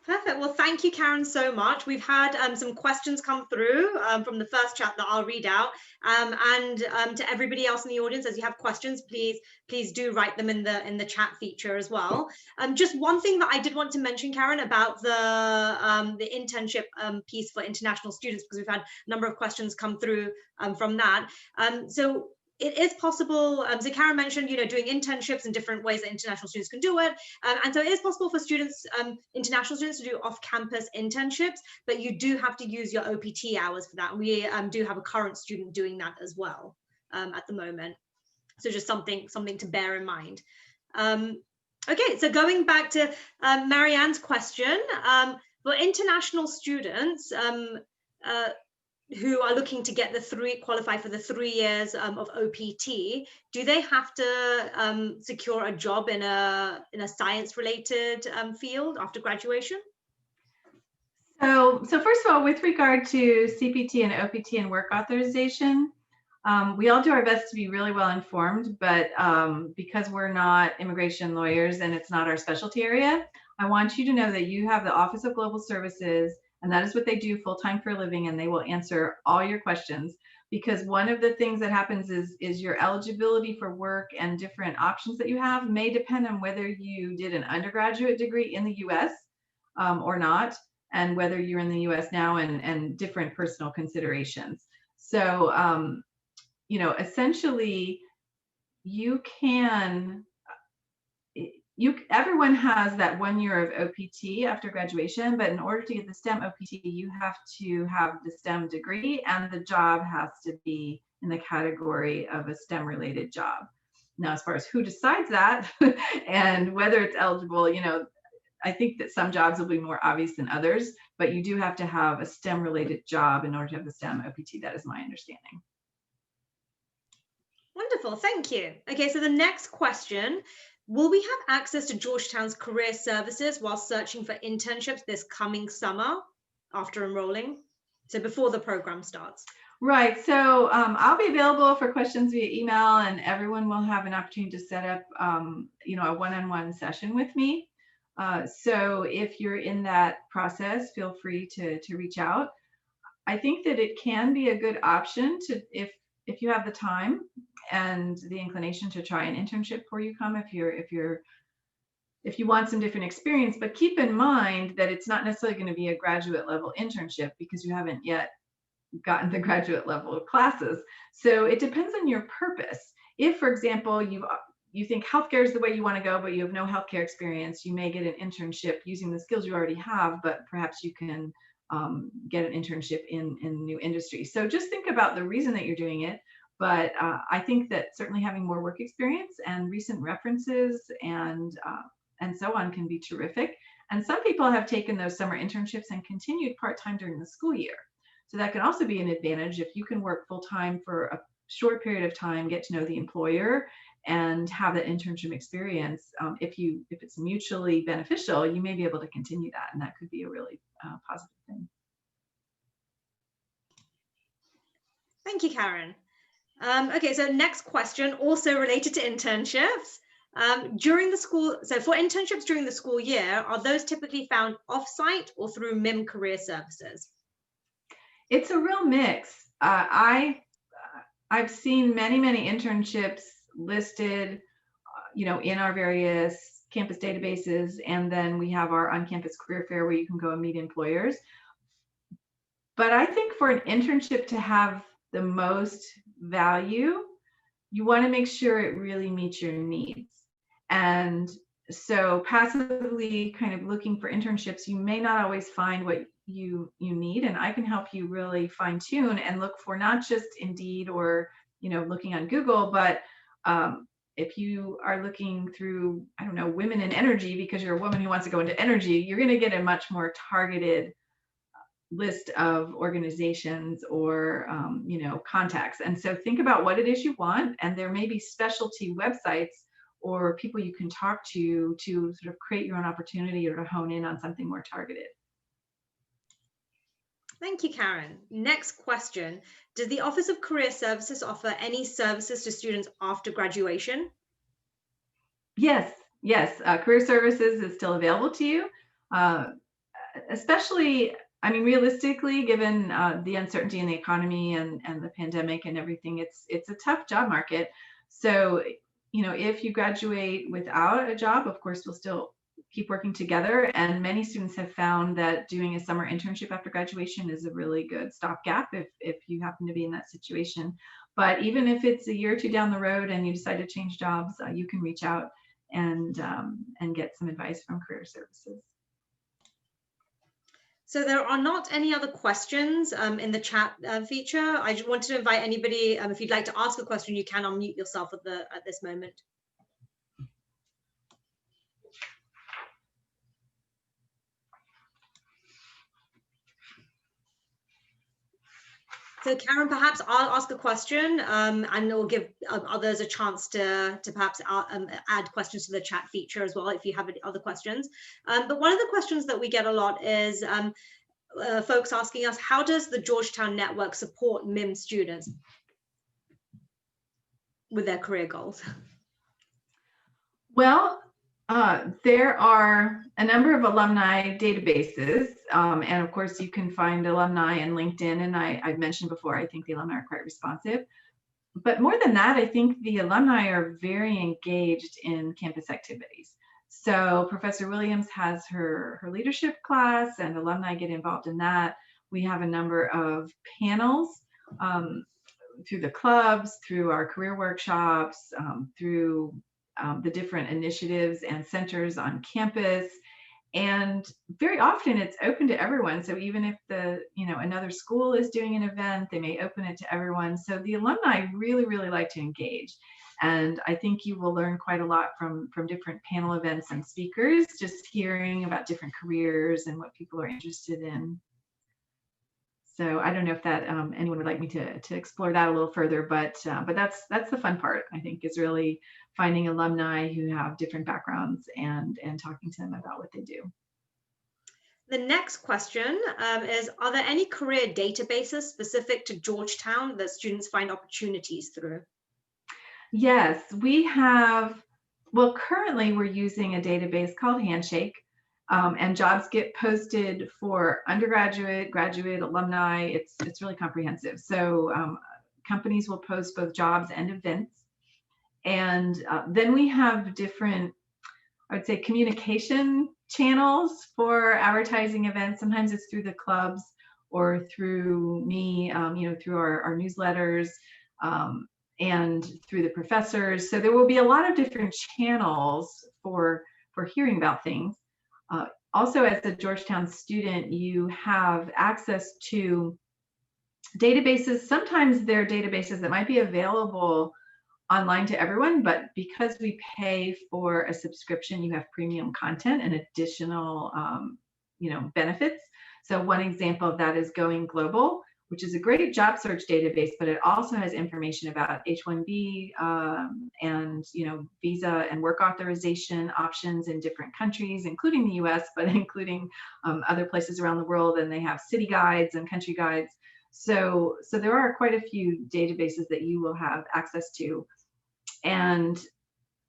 Perfect. Well, thank you, Karen, so much. We've had some questions come through from the first chat that I'll read out. To everybody else in the audience, as you have questions, please do write them in the chat feature as well. Just one thing that I did want to mention, Karen, about the internship piece for international students, because we've had a number of questions come through from that. So it is possible, so Karen mentioned, doing internships in different ways that international students can do it. And so it is possible for students, international students, to do off-campus internships, but you do have to use your OPT hours for that. And we do have a current student doing that as well at the moment. So just something to bear in mind. Okay, so going back to Marianne's question, for international students, who are looking to get qualify for the 3 years of OPT, do they have to secure a job in a science related field after graduation?
So first of all, with regard to CPT and OPT and work authorization, we all do our best to be really well informed, but because we're not immigration lawyers and it's not our specialty area, I want you to know that you have the Office of Global Services, and that is what they do full-time for a living, and they will answer all your questions. Because one of the things that happens is your eligibility for work and different options that you have may depend on whether you did an undergraduate degree in the US or not, and whether you're in the US now, and different personal considerations. So, essentially, everyone has that 1 year of OPT after graduation, but in order to get the STEM OPT, you have to have the STEM degree, and the job has to be in the category of a STEM related job. Now, as far as who decides that and whether it's eligible, I think that some jobs will be more obvious than others, but you do have to have a STEM related job in order to have the STEM OPT. That is my understanding.
Wonderful, thank you. Okay, so the next question, will we have access to Georgetown's career services while searching for internships this coming summer after enrolling? So before the program starts.
Right, so I'll be available for questions via email, and everyone will have an opportunity to set up, a one-on-one session with me. So if you're in that process, feel free to reach out. I think that it can be a good option to, if you have the time and the inclination, to try an internship before you come, if you want some different experience. But keep in mind that it's not necessarily going to be a graduate level internship because you haven't yet gotten the graduate level of classes. So it depends on your purpose. If, for example, you think healthcare is the way you want to go, but you have no healthcare experience, you may get an internship using the skills you already have, but perhaps you can get an internship in new industry. So just think about the reason that you're doing it. But I think that certainly having more work experience and recent references and so on can be terrific. And some people have taken those summer internships and continued part-time during the school year. So that can also be an advantage if you can work full-time for a short period of time, get to know the employer, and have that internship experience. If it's mutually beneficial, you may be able to continue that, and that could be a really positive thing.
Thank you, Karen. Okay, so next question, also related to internships. For internships during the school year, are those typically found off-site or through MiM Career Services?
It's a real mix. I've seen many internships listed, in our various campus databases, and then we have our on-campus career fair where you can go and meet employers. But I think for an internship to have the most value, you want to make sure it really meets your needs. And so passively kind of looking for internships, you may not always find what you need, and I can help you really fine tune and look for not just Indeed or looking on Google, but if you are looking through, I don't know, women in energy because you're a woman who wants to go into energy, you're going to get a much more targeted list of organizations or contacts. And so think about what it is you want, and there may be specialty websites or people you can talk to sort of create your own opportunity or to hone in on something more targeted.
Thank you, Karen. Next question. Does the Office of Career Services offer any services to students after graduation?
Yes. Career Services is still available to you, especially, I mean, realistically, given the uncertainty in the economy and the pandemic and everything, it's a tough job market. So, if you graduate without a job, of course, we'll still keep working together. And many students have found that doing a summer internship after graduation is a really good stopgap if you happen to be in that situation. But even if it's a year or two down the road and you decide to change jobs, you can reach out and get some advice from Career Services.
So there are not any other questions in the chat feature. I just wanted to invite anybody, if you'd like to ask a question, you can unmute yourself at this moment. So Karen, perhaps I'll ask a question and we'll give others a chance to perhaps add questions to the chat feature as well if you have any other questions. But one of the questions that we get a lot is folks asking us, how does the Georgetown Network support MiM students with their career goals?
Well, there are a number of alumni databases, and of course you can find alumni in LinkedIn, and I've mentioned before, I think the alumni are quite responsive. But more than that, I think the alumni are very engaged in campus activities. So Professor Williams has her leadership class, and alumni get involved in that. We have a number of panels through the clubs, through our career workshops, through the different initiatives and centers on campus. And very often it's open to everyone. So even if another school is doing an event, they may open it to everyone. So the alumni really, really like to engage. And I think you will learn quite a lot from different panel events and speakers, just hearing about different careers and what people are interested in. So I don't know if that anyone would like me to explore that a little further, but that's the fun part, I think, is really finding alumni who have different backgrounds and talking to them about what they do.
The next question is, are there any career databases specific to Georgetown that students find opportunities through?
Yes, we have, well, currently we're using a database called Handshake, and jobs get posted for undergraduate, graduate, alumni. It's really comprehensive. So companies will post both jobs and events. And then we have different, I would say, communication channels for advertising events. Sometimes it's through the clubs or through me, through our newsletters and through the professors. So there will be a lot of different channels for hearing about things. Also, as a Georgetown student, you have access to databases. Sometimes there are databases that might be available online to everyone, but because we pay for a subscription, you have premium content and additional benefits. So one example of that is Going Global, which is a great job search database, but it also has information about H-1B and visa and work authorization options in different countries, including the US, but including other places around the world. And they have city guides and country guides. So there are quite a few databases that you will have access to. And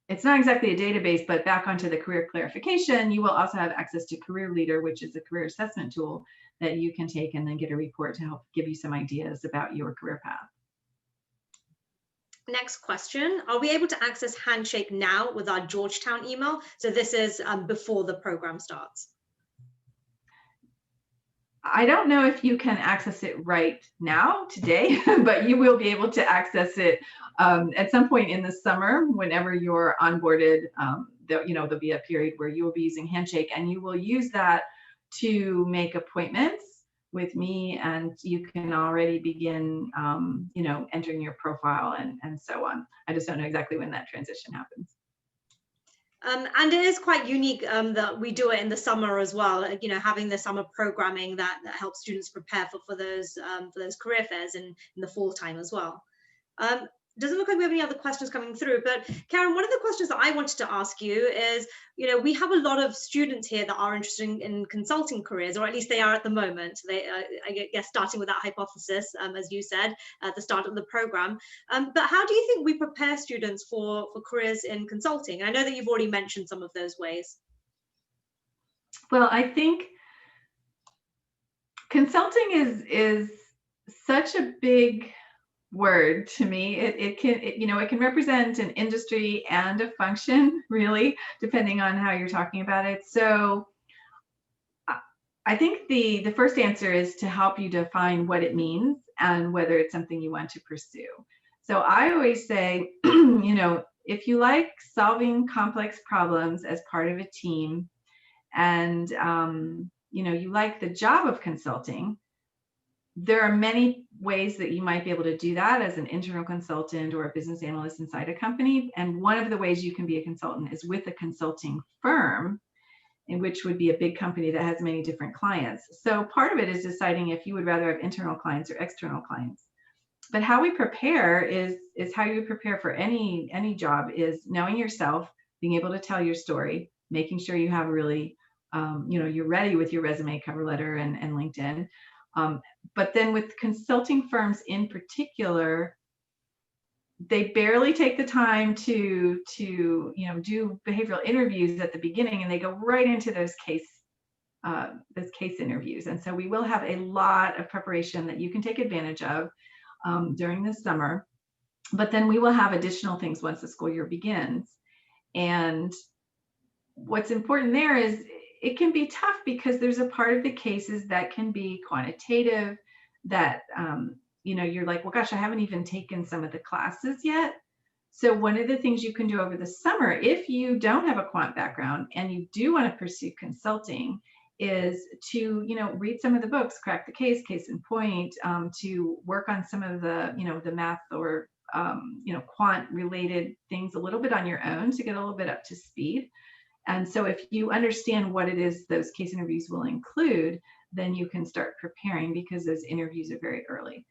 it's not exactly a database, but back onto the career clarification, you will also have access to Career Leader, which is a career assessment tool that you can take and then get a report to help give you some ideas about your career path.
Next question, are we able to access Handshake now with our Georgetown email? So this is before the program starts.
I don't know if you can access it right now today, but you will be able to access it at some point in the summer whenever you're onboarded. There'll be a period where you will be using Handshake, and you will use that to make appointments with me, and you can already begin, entering your profile and so on. I just don't know exactly when that transition happens.
And it is quite unique that we do it in the summer as well. Having the summer programming that helps students prepare for those career fairs in the fall time as well. Doesn't look like we have any other questions coming through, but Karen, one of the questions that I wanted to ask you is, we have a lot of students here that are interested in consulting careers, or at least they are at the moment. I guess, starting with that hypothesis, as you said, at the start of the program. But how do you think we prepare students for careers in consulting? I know that you've already mentioned some of those ways.
Well, I think consulting is such a big word to me. It can represent an industry and a function, really, depending on how you're talking about it. So I think the first answer is to help you define what it means and whether it's something you want to pursue. So I always say, if you like solving complex problems as part of a team, and you like the job of consulting, there are many ways that you might be able to do that as an internal consultant or a business analyst inside a company. And one of the ways you can be a consultant is with a consulting firm, in which would be a big company that has many different clients. So part of it is deciding if you would rather have internal clients or external clients. But how we prepare is how you prepare for any job, is knowing yourself, being able to tell your story, making sure you have really, you're ready with your resume, cover letter, and LinkedIn. But then with consulting firms in particular, they barely take the time to do behavioral interviews at the beginning, and they go right into those case interviews. And so we will have a lot of preparation that you can take advantage of during the summer. But then we will have additional things once the school year begins. And what's important there is it can be tough because there's a part of the cases that can be quantitative, that you're like, well, gosh, I haven't even taken some of the classes yet. So one of the things you can do over the summer, if you don't have a quant background and you do want to pursue consulting, is to read some of the books, Crack the Case, Case in Point, to work on some of the the math or quant related things a little bit on your own to get a little bit up to speed. And so if you understand what it is those case interviews will include, then you can start preparing, because those interviews are very early.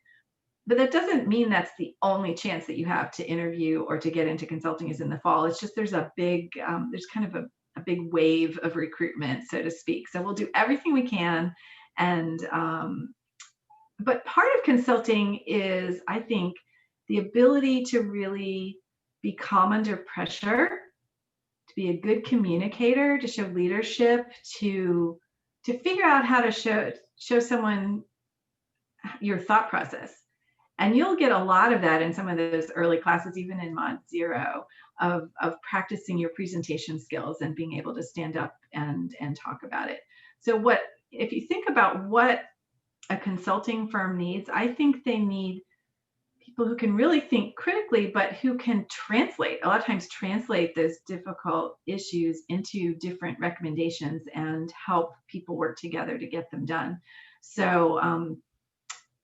But that doesn't mean that's the only chance that you have to interview or to get into consulting is in the fall. It's just there's there's kind of a big wave of recruitment, so to speak. So we'll do everything we can. And but part of consulting is, I think, the ability to really be calm under pressure, to be a good communicator, to show leadership, to figure out how to show someone your thought process. And you'll get a lot of that in some of those early classes, even in Mod Zero, of practicing your presentation skills and being able to stand up and talk about it. So if you think about what a consulting firm needs, I think they need people who can really think critically, but who can a lot of times translate those difficult issues into different recommendations and help people work together to get them done. So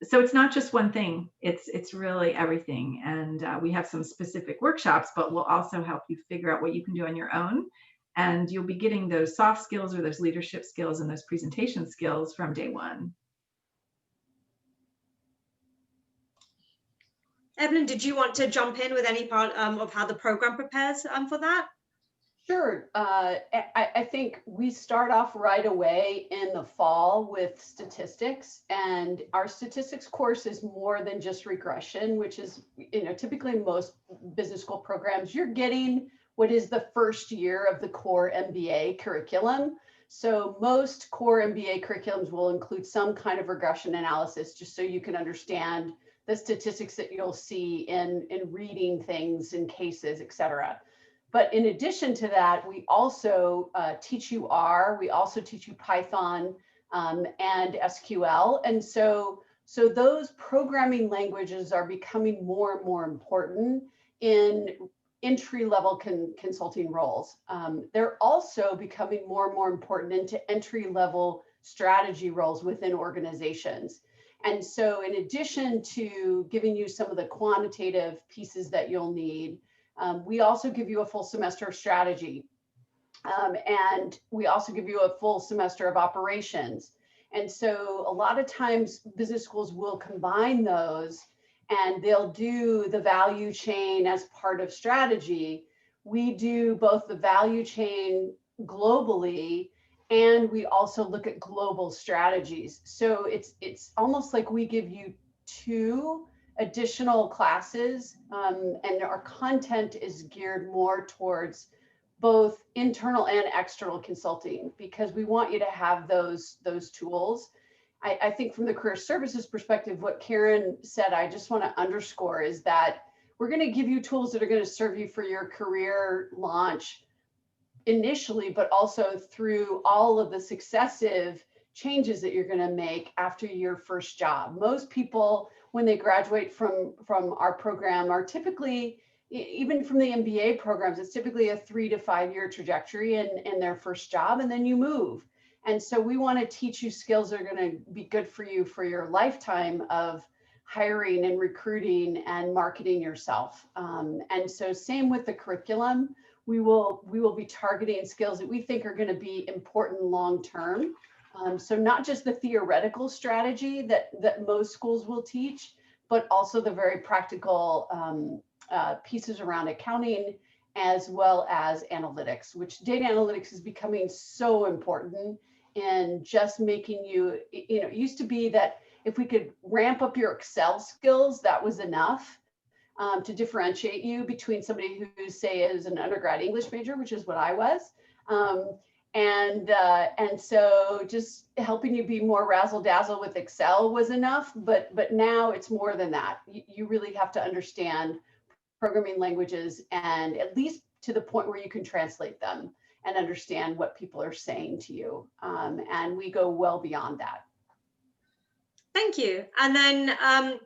it's not just one thing, it's really everything. And we have some specific workshops, but we'll also help you figure out what you can do on your own. And you'll be getting those soft skills or those leadership skills and those presentation skills from day one.
Evelyn, did you want to jump in with any part of how the program prepares for that?
Sure. I think we start off right away in the fall with statistics, and our statistics course is more than just regression, which is, typically in most business school programs, you're getting what is the first year of the core MBA curriculum. So most core MBA curriculums will include some kind of regression analysis, just so you can understand the statistics that you'll see in reading things in cases, et cetera. But in addition to that, we also teach you R, we also teach you Python, and SQL. And so those programming languages are becoming more and more important in entry-level consulting roles. They're also becoming more and more important into entry-level strategy roles within organizations. And so in addition to giving you some of the quantitative pieces that you'll need, we also give you a full semester of strategy. And we also give you a full semester of operations. And so a lot of times business schools will combine those and they'll do the value chain as part of strategy. We do both the value chain globally, and we also look at global strategies. So it's almost like we give you two additional classes, and our content is geared more towards both internal and external consulting, because we want you to have those tools. I think from the career services perspective, what Karen said, I just want to underscore is that we're going to give you tools that are going to serve you for your career launch initially, but also through all of the successive changes that you're going to make after your first job. Most people, when they graduate from our program, are typically, even from the MBA programs, it's typically a 3 to 5 year trajectory in their first job, and then you move. And so we want to teach you skills that are going to be good for you for your lifetime of hiring and recruiting and marketing yourself. And so same with the curriculum, we will be targeting skills that we think are going to be important long term. So not just the theoretical strategy that most schools will teach, but also the very practical pieces around accounting, as well as analytics, which data analytics is becoming so important in just making you, it used to be that if we could ramp up your Excel skills, that was enough to differentiate you between somebody who, say, is an undergrad English major, which is what I was. And so just helping you be more razzle dazzle with Excel was enough, but now it's more than that. You really have to understand programming languages, and at least to the point where you can translate them and understand what people are saying to you. And we go well beyond that.
Thank you. And then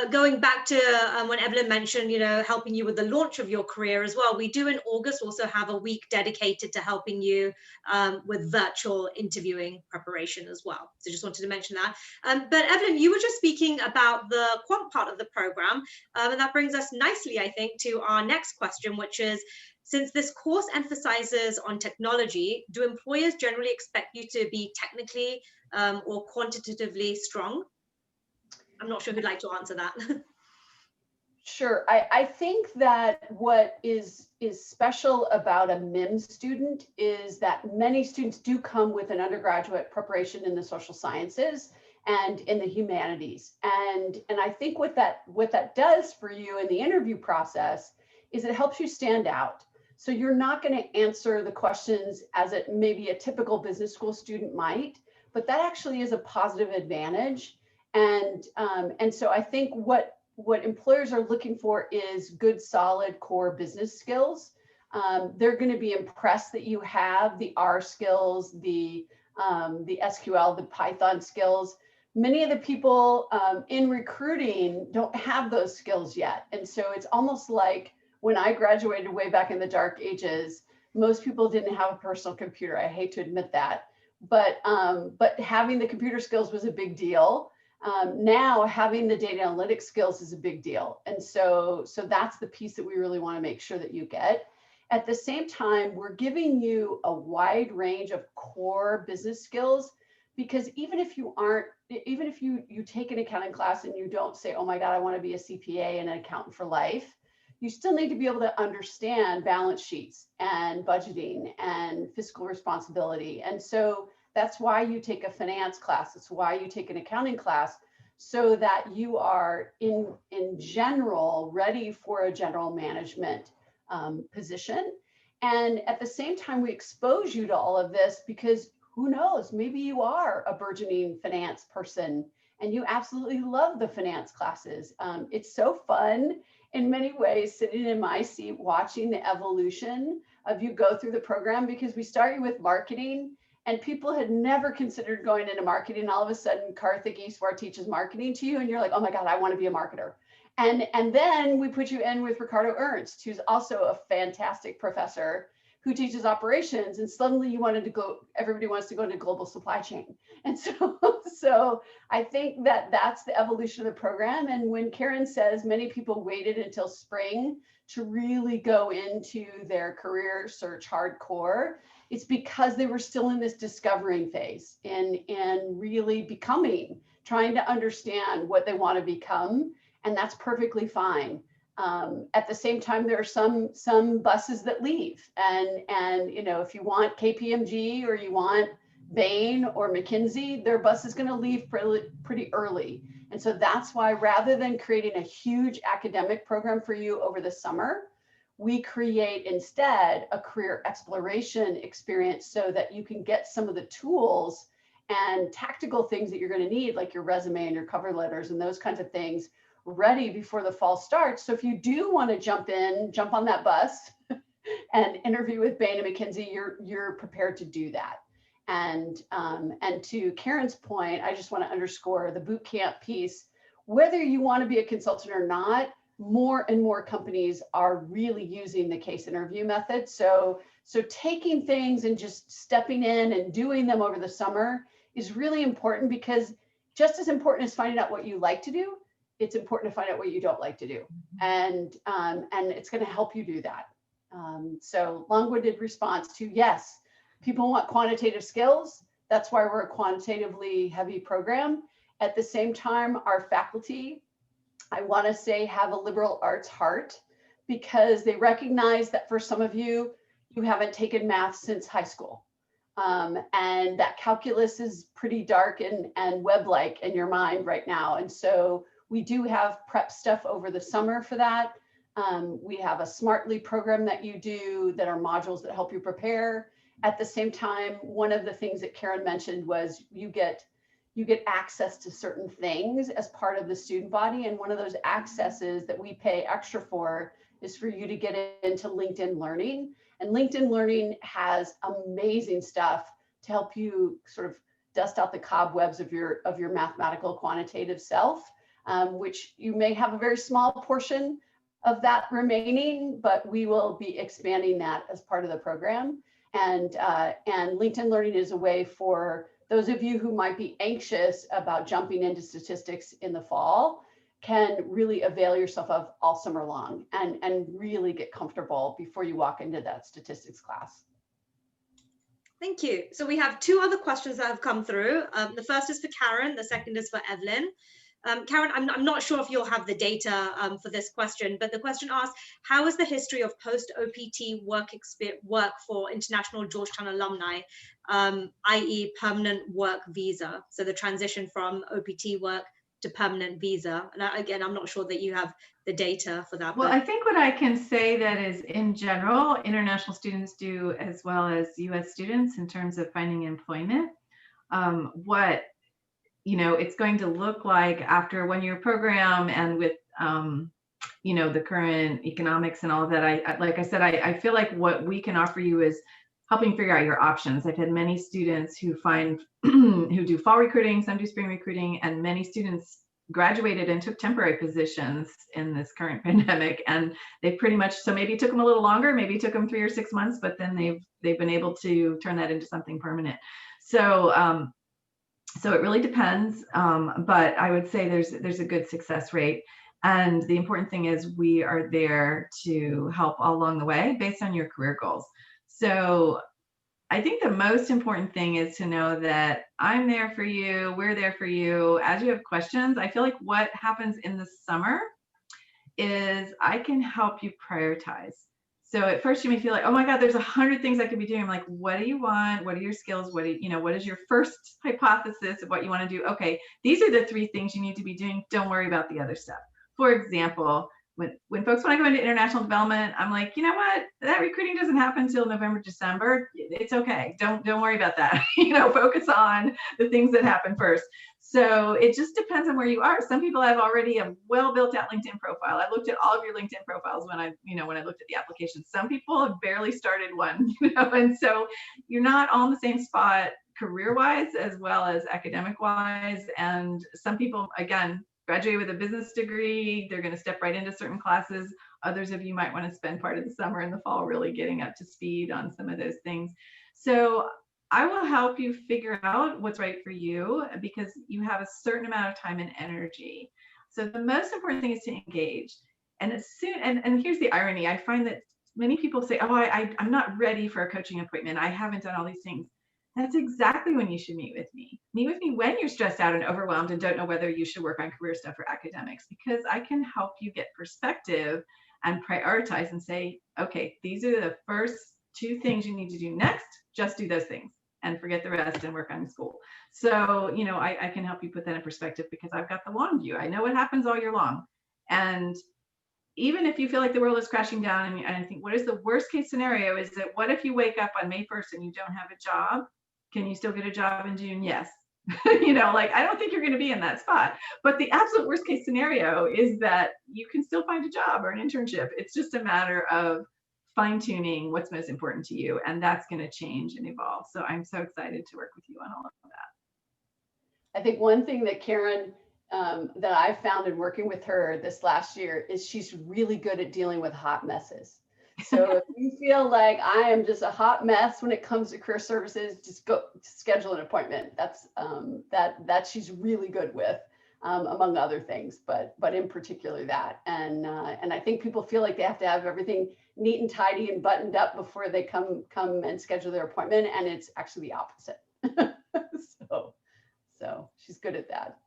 going back to when Evelyn mentioned, helping you with the launch of your career as well, we do in August also have a week dedicated to helping you with virtual interviewing preparation as well. So just wanted to mention that. But Evelyn, you were just speaking about the quant part of the program, and that brings us nicely, I think, to our next question, which is, since this course emphasizes on technology, do employers generally expect you to be technically or quantitatively strong? I'm not sure who'd like to answer that.
Sure. I think that what is special about a MiM student is that many students do come with an undergraduate preparation in the social sciences and in the humanities. And I think what that does for you in the interview process is it helps you stand out. So you're not going to answer the questions as it maybe a typical business school student might, but that actually is a positive advantage. And so I think what employers are looking for is good, solid core business skills. They're going to be impressed that you have the R skills, the SQL, the Python skills. Many of the people in recruiting don't have those skills yet. And so it's almost like when I graduated way back in the dark ages, most people didn't have a personal computer. I hate to admit that, but having the computer skills was a big deal. Now having the data analytics skills is a big deal. And so that's the piece that we really want to make sure that you get. At the same time, we're giving you a wide range of core business skills, because even if you take an accounting class and you don't say, oh my God, I want to be a CPA and an accountant for life, you still need to be able to understand balance sheets and budgeting and fiscal responsibility. And so that's why you take a finance class. That's why you take an accounting class, so that you are in general ready for a general management position. And at the same time, we expose you to all of this because who knows, maybe you are a burgeoning finance person and you absolutely love the finance classes. It's so fun in many ways sitting in my seat watching the evolution of you go through the program, because we start you with marketing. and people had never considered going into marketing. All of a sudden, Karthik Eastwar teaches marketing to you, and you're like, oh my God, I want to be a marketer. And then we put you in with Ricardo Ernst, who's also a fantastic professor who teaches operations, and suddenly you wanted to go, everybody wants to go into global supply chain. And so I think that that's the evolution of the program. And when Karen says many people waited until spring to really go into their career search hardcore, it's because they were still in this discovering phase and really becoming, trying to understand what they want to become. And that's perfectly fine. At the same time, there are some buses that leave, and you know, if you want KPMG or you want Bain or McKinsey, their bus is going to leave pretty early. And so that's why, rather than creating a huge academic program for you over the summer, we create instead a career exploration experience so that you can get some of the tools and tactical things that you're going to need, like your resume and your cover letters and those kinds of things, ready before the fall starts. So if you do want to jump on that bus and interview with Bain and McKinsey, you're prepared to do that. And to Karen's point, I just want to underscore the boot camp piece. Whether you want to be a consultant or not, more and more companies are really using the case interview method. So taking things and just stepping in and doing them over the summer is really important, because just as important as finding out what you like to do, it's important to find out what you don't like to do. And it's going to help you do that. So long-winded response to yes, people want quantitative skills. That's why we're a quantitatively heavy program. At the same time, our faculty, I want to say, have a liberal arts heart, because they recognize that for some of you, you haven't taken math since high school. And that calculus is pretty dark and web-like in your mind right now. And so we do have prep stuff over the summer for that. We have a Smartly program that you do that are modules that help you prepare. At the same time, one of the things that Karen mentioned was you get access to certain things as part of the student body. And one of those accesses that we pay extra for is for you to get into LinkedIn Learning. And LinkedIn Learning has amazing stuff to help you sort of dust out the cobwebs of your mathematical quantitative self, which you may have a very small portion of that remaining, but we will be expanding that as part of the program. And LinkedIn Learning is a way for those of you who might be anxious about jumping into statistics in the fall, can really avail yourself of all summer long and really get comfortable before you walk into that statistics class.
Thank you. So we have two other questions that have come through. The first is for Karen, the second is for Evelyn. Karen, I'm not sure if you'll have the data for this question, but the question asks, how is the history of post-OPT work for international Georgetown alumni, i.e. permanent work visa? So the transition from OPT work to permanent visa. And again, I'm not sure that you have the data for that.
Well, I think what I can say that is, in general, international students do as well as US students in terms of finding employment. What it's going to look like after a one-year program, and with the current economics and all of that, I feel like what we can offer you is helping figure out your options. I've had many students who who do fall recruiting, some do spring recruiting, and many students graduated and took temporary positions in this current pandemic, and they pretty much, so maybe it took them a little longer, maybe it took them 3 or 6 months, but then they've been able to turn that into something permanent. So it really depends, but I would say there's a good success rate. And the important thing is we are there to help all along the way based on your career goals. So I think the most important thing is to know that I'm there for you, we're there for you. As you have questions, I feel like what happens in the summer is I can help you prioritize. So at first you may feel like, oh my God, there's 100 things I could be doing. I'm like, what do you want? What are your skills? What is your first hypothesis of what you want to do? Okay, these are the 3 things you need to be doing. Don't worry about the other stuff. For example, when folks want to go into international development, I'm like, you know what? That recruiting doesn't happen until November, December. It's okay. Don't worry about that. Focus on the things that happen first. So it just depends on where you are. Some people have already a well-built out LinkedIn profile. I looked at all of your LinkedIn profiles when I looked at the application. Some people have barely started one, and so you're not all in the same spot career-wise as well as academic-wise. And some people, again, graduate with a business degree, they're going to step right into certain classes. Others of you might want to spend part of the summer and the fall really getting up to speed on some of those things. So I will help you figure out what's right for you because you have a certain amount of time and energy. So the most important thing is to engage. And and here's the irony. I find that many people say, oh, I'm not ready for a coaching appointment. I haven't done all these things. That's exactly when you should meet with me. Meet with me when you're stressed out and overwhelmed and don't know whether you should work on career stuff or academics, because I can help you get perspective and prioritize and say, okay, these are the first 2 things you need to do next. Just do those things and forget the rest and work on school. So, I can help you put that in perspective because I've got the long view. I know what happens all year long. And even if you feel like the world is crashing down and I think, what is the worst case scenario? Is that what if you wake up on May 1st and you don't have a job? Can you still get a job in June? Yes. I don't think you're going to be in that spot. But the absolute worst case scenario is that you can still find a job or an internship. It's just a matter of fine-tuning what's most important to you, and that's going to change and evolve. So I'm so excited to work with you on all of that.
I think one thing that Karen, that I found in working with her this last year is she's really good at dealing with hot messes. So if you feel like I am just a hot mess when it comes to career services, just go schedule an appointment. That's that she's really good with, among other things, but in particular that. And I think people feel like they have to have everything neat and tidy and buttoned up before they come and schedule their appointment, and it's actually the opposite. So she's good at that.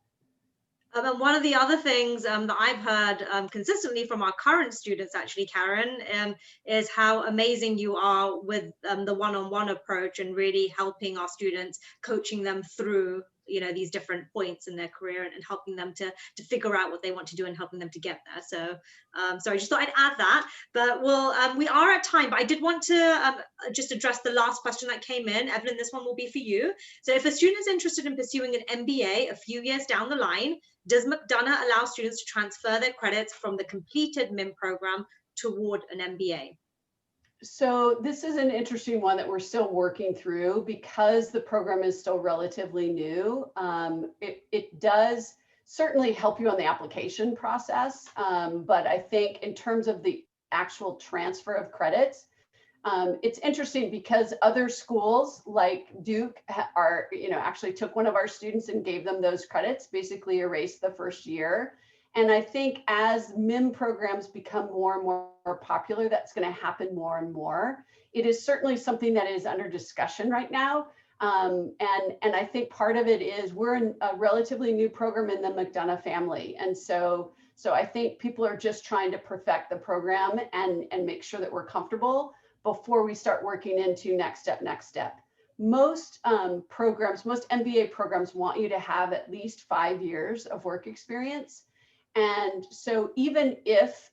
And one of the other things that I've heard consistently from our current students, actually, Karen, is how amazing you are with the one-on-one approach and really helping our students, coaching them through these different points in their career and helping them to figure out what they want to do and helping them to get there. So sorry, I just thought I'd add that. But we are at time, but I did want to just address the last question that came in. Evelyn, this one will be for you. So if a student is interested in pursuing an MBA a few years down the line, does McDonough allow students to transfer their credits from the completed MiM program toward an MBA?
So this is an interesting one that we're still working through because the program is still relatively new. It does certainly help you on the application process, but I think in terms of the actual transfer of credits, it's interesting because other schools like Duke actually took one of our students and gave them those credits, basically erased the first year. And I think as MiM programs become more and more popular, that's going to happen more and more. It is certainly something that is under discussion right now. And I think part of it is we're in a relatively new program in the McDonough family. And so I think people are just trying to perfect the program and make sure that we're comfortable before we start working into next step. Most programs, most MBA programs want you to have at least 5 years of work experience. And so even if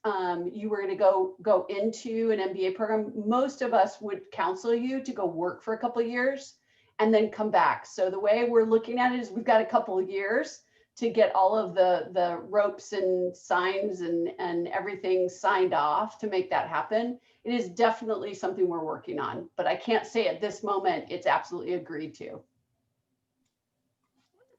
you were going to go into an MBA program, most of us would counsel you to go work for a couple of years and then come back. So the way we're looking at it is we've got a couple of years to get all of the ropes and signs and everything signed off to make that happen. It is definitely something we're working on, but I can't say at this moment it's absolutely agreed to.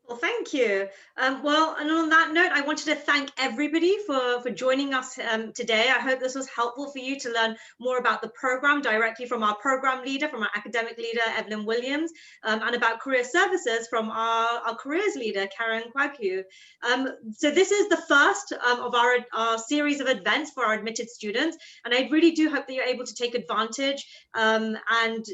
Well, thank you. Well, and on that note, I wanted to thank everybody for joining us today. I hope this was helpful for you to learn more about the program directly from our program leader, from our academic leader, Evelyn Williams, and about career services from our careers leader, Karen Kwaghu. So this is the first of our series of events for our admitted students. And I really do hope that you're able to take advantage and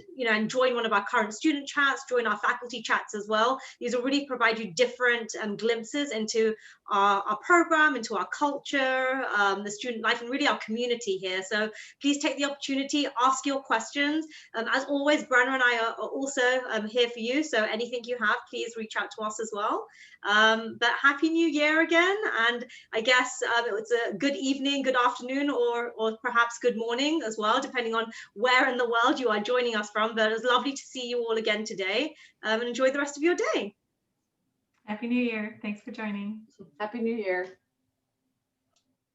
join one of our current student chats, join our faculty chats as well. These will really provide you different glimpses into our program, into our culture, the student life, and really our community here. So please take the opportunity, ask your questions. As always, Brenna and I are also here for you. So anything you have, please reach out to us as well. But Happy New Year again. And I guess it's a good evening, good afternoon, or perhaps good morning as well, depending on where in the world you are joining us from. But it was lovely to see you all again today, and enjoy the rest of your day.
Happy New Year. Thanks for joining.
Happy New Year.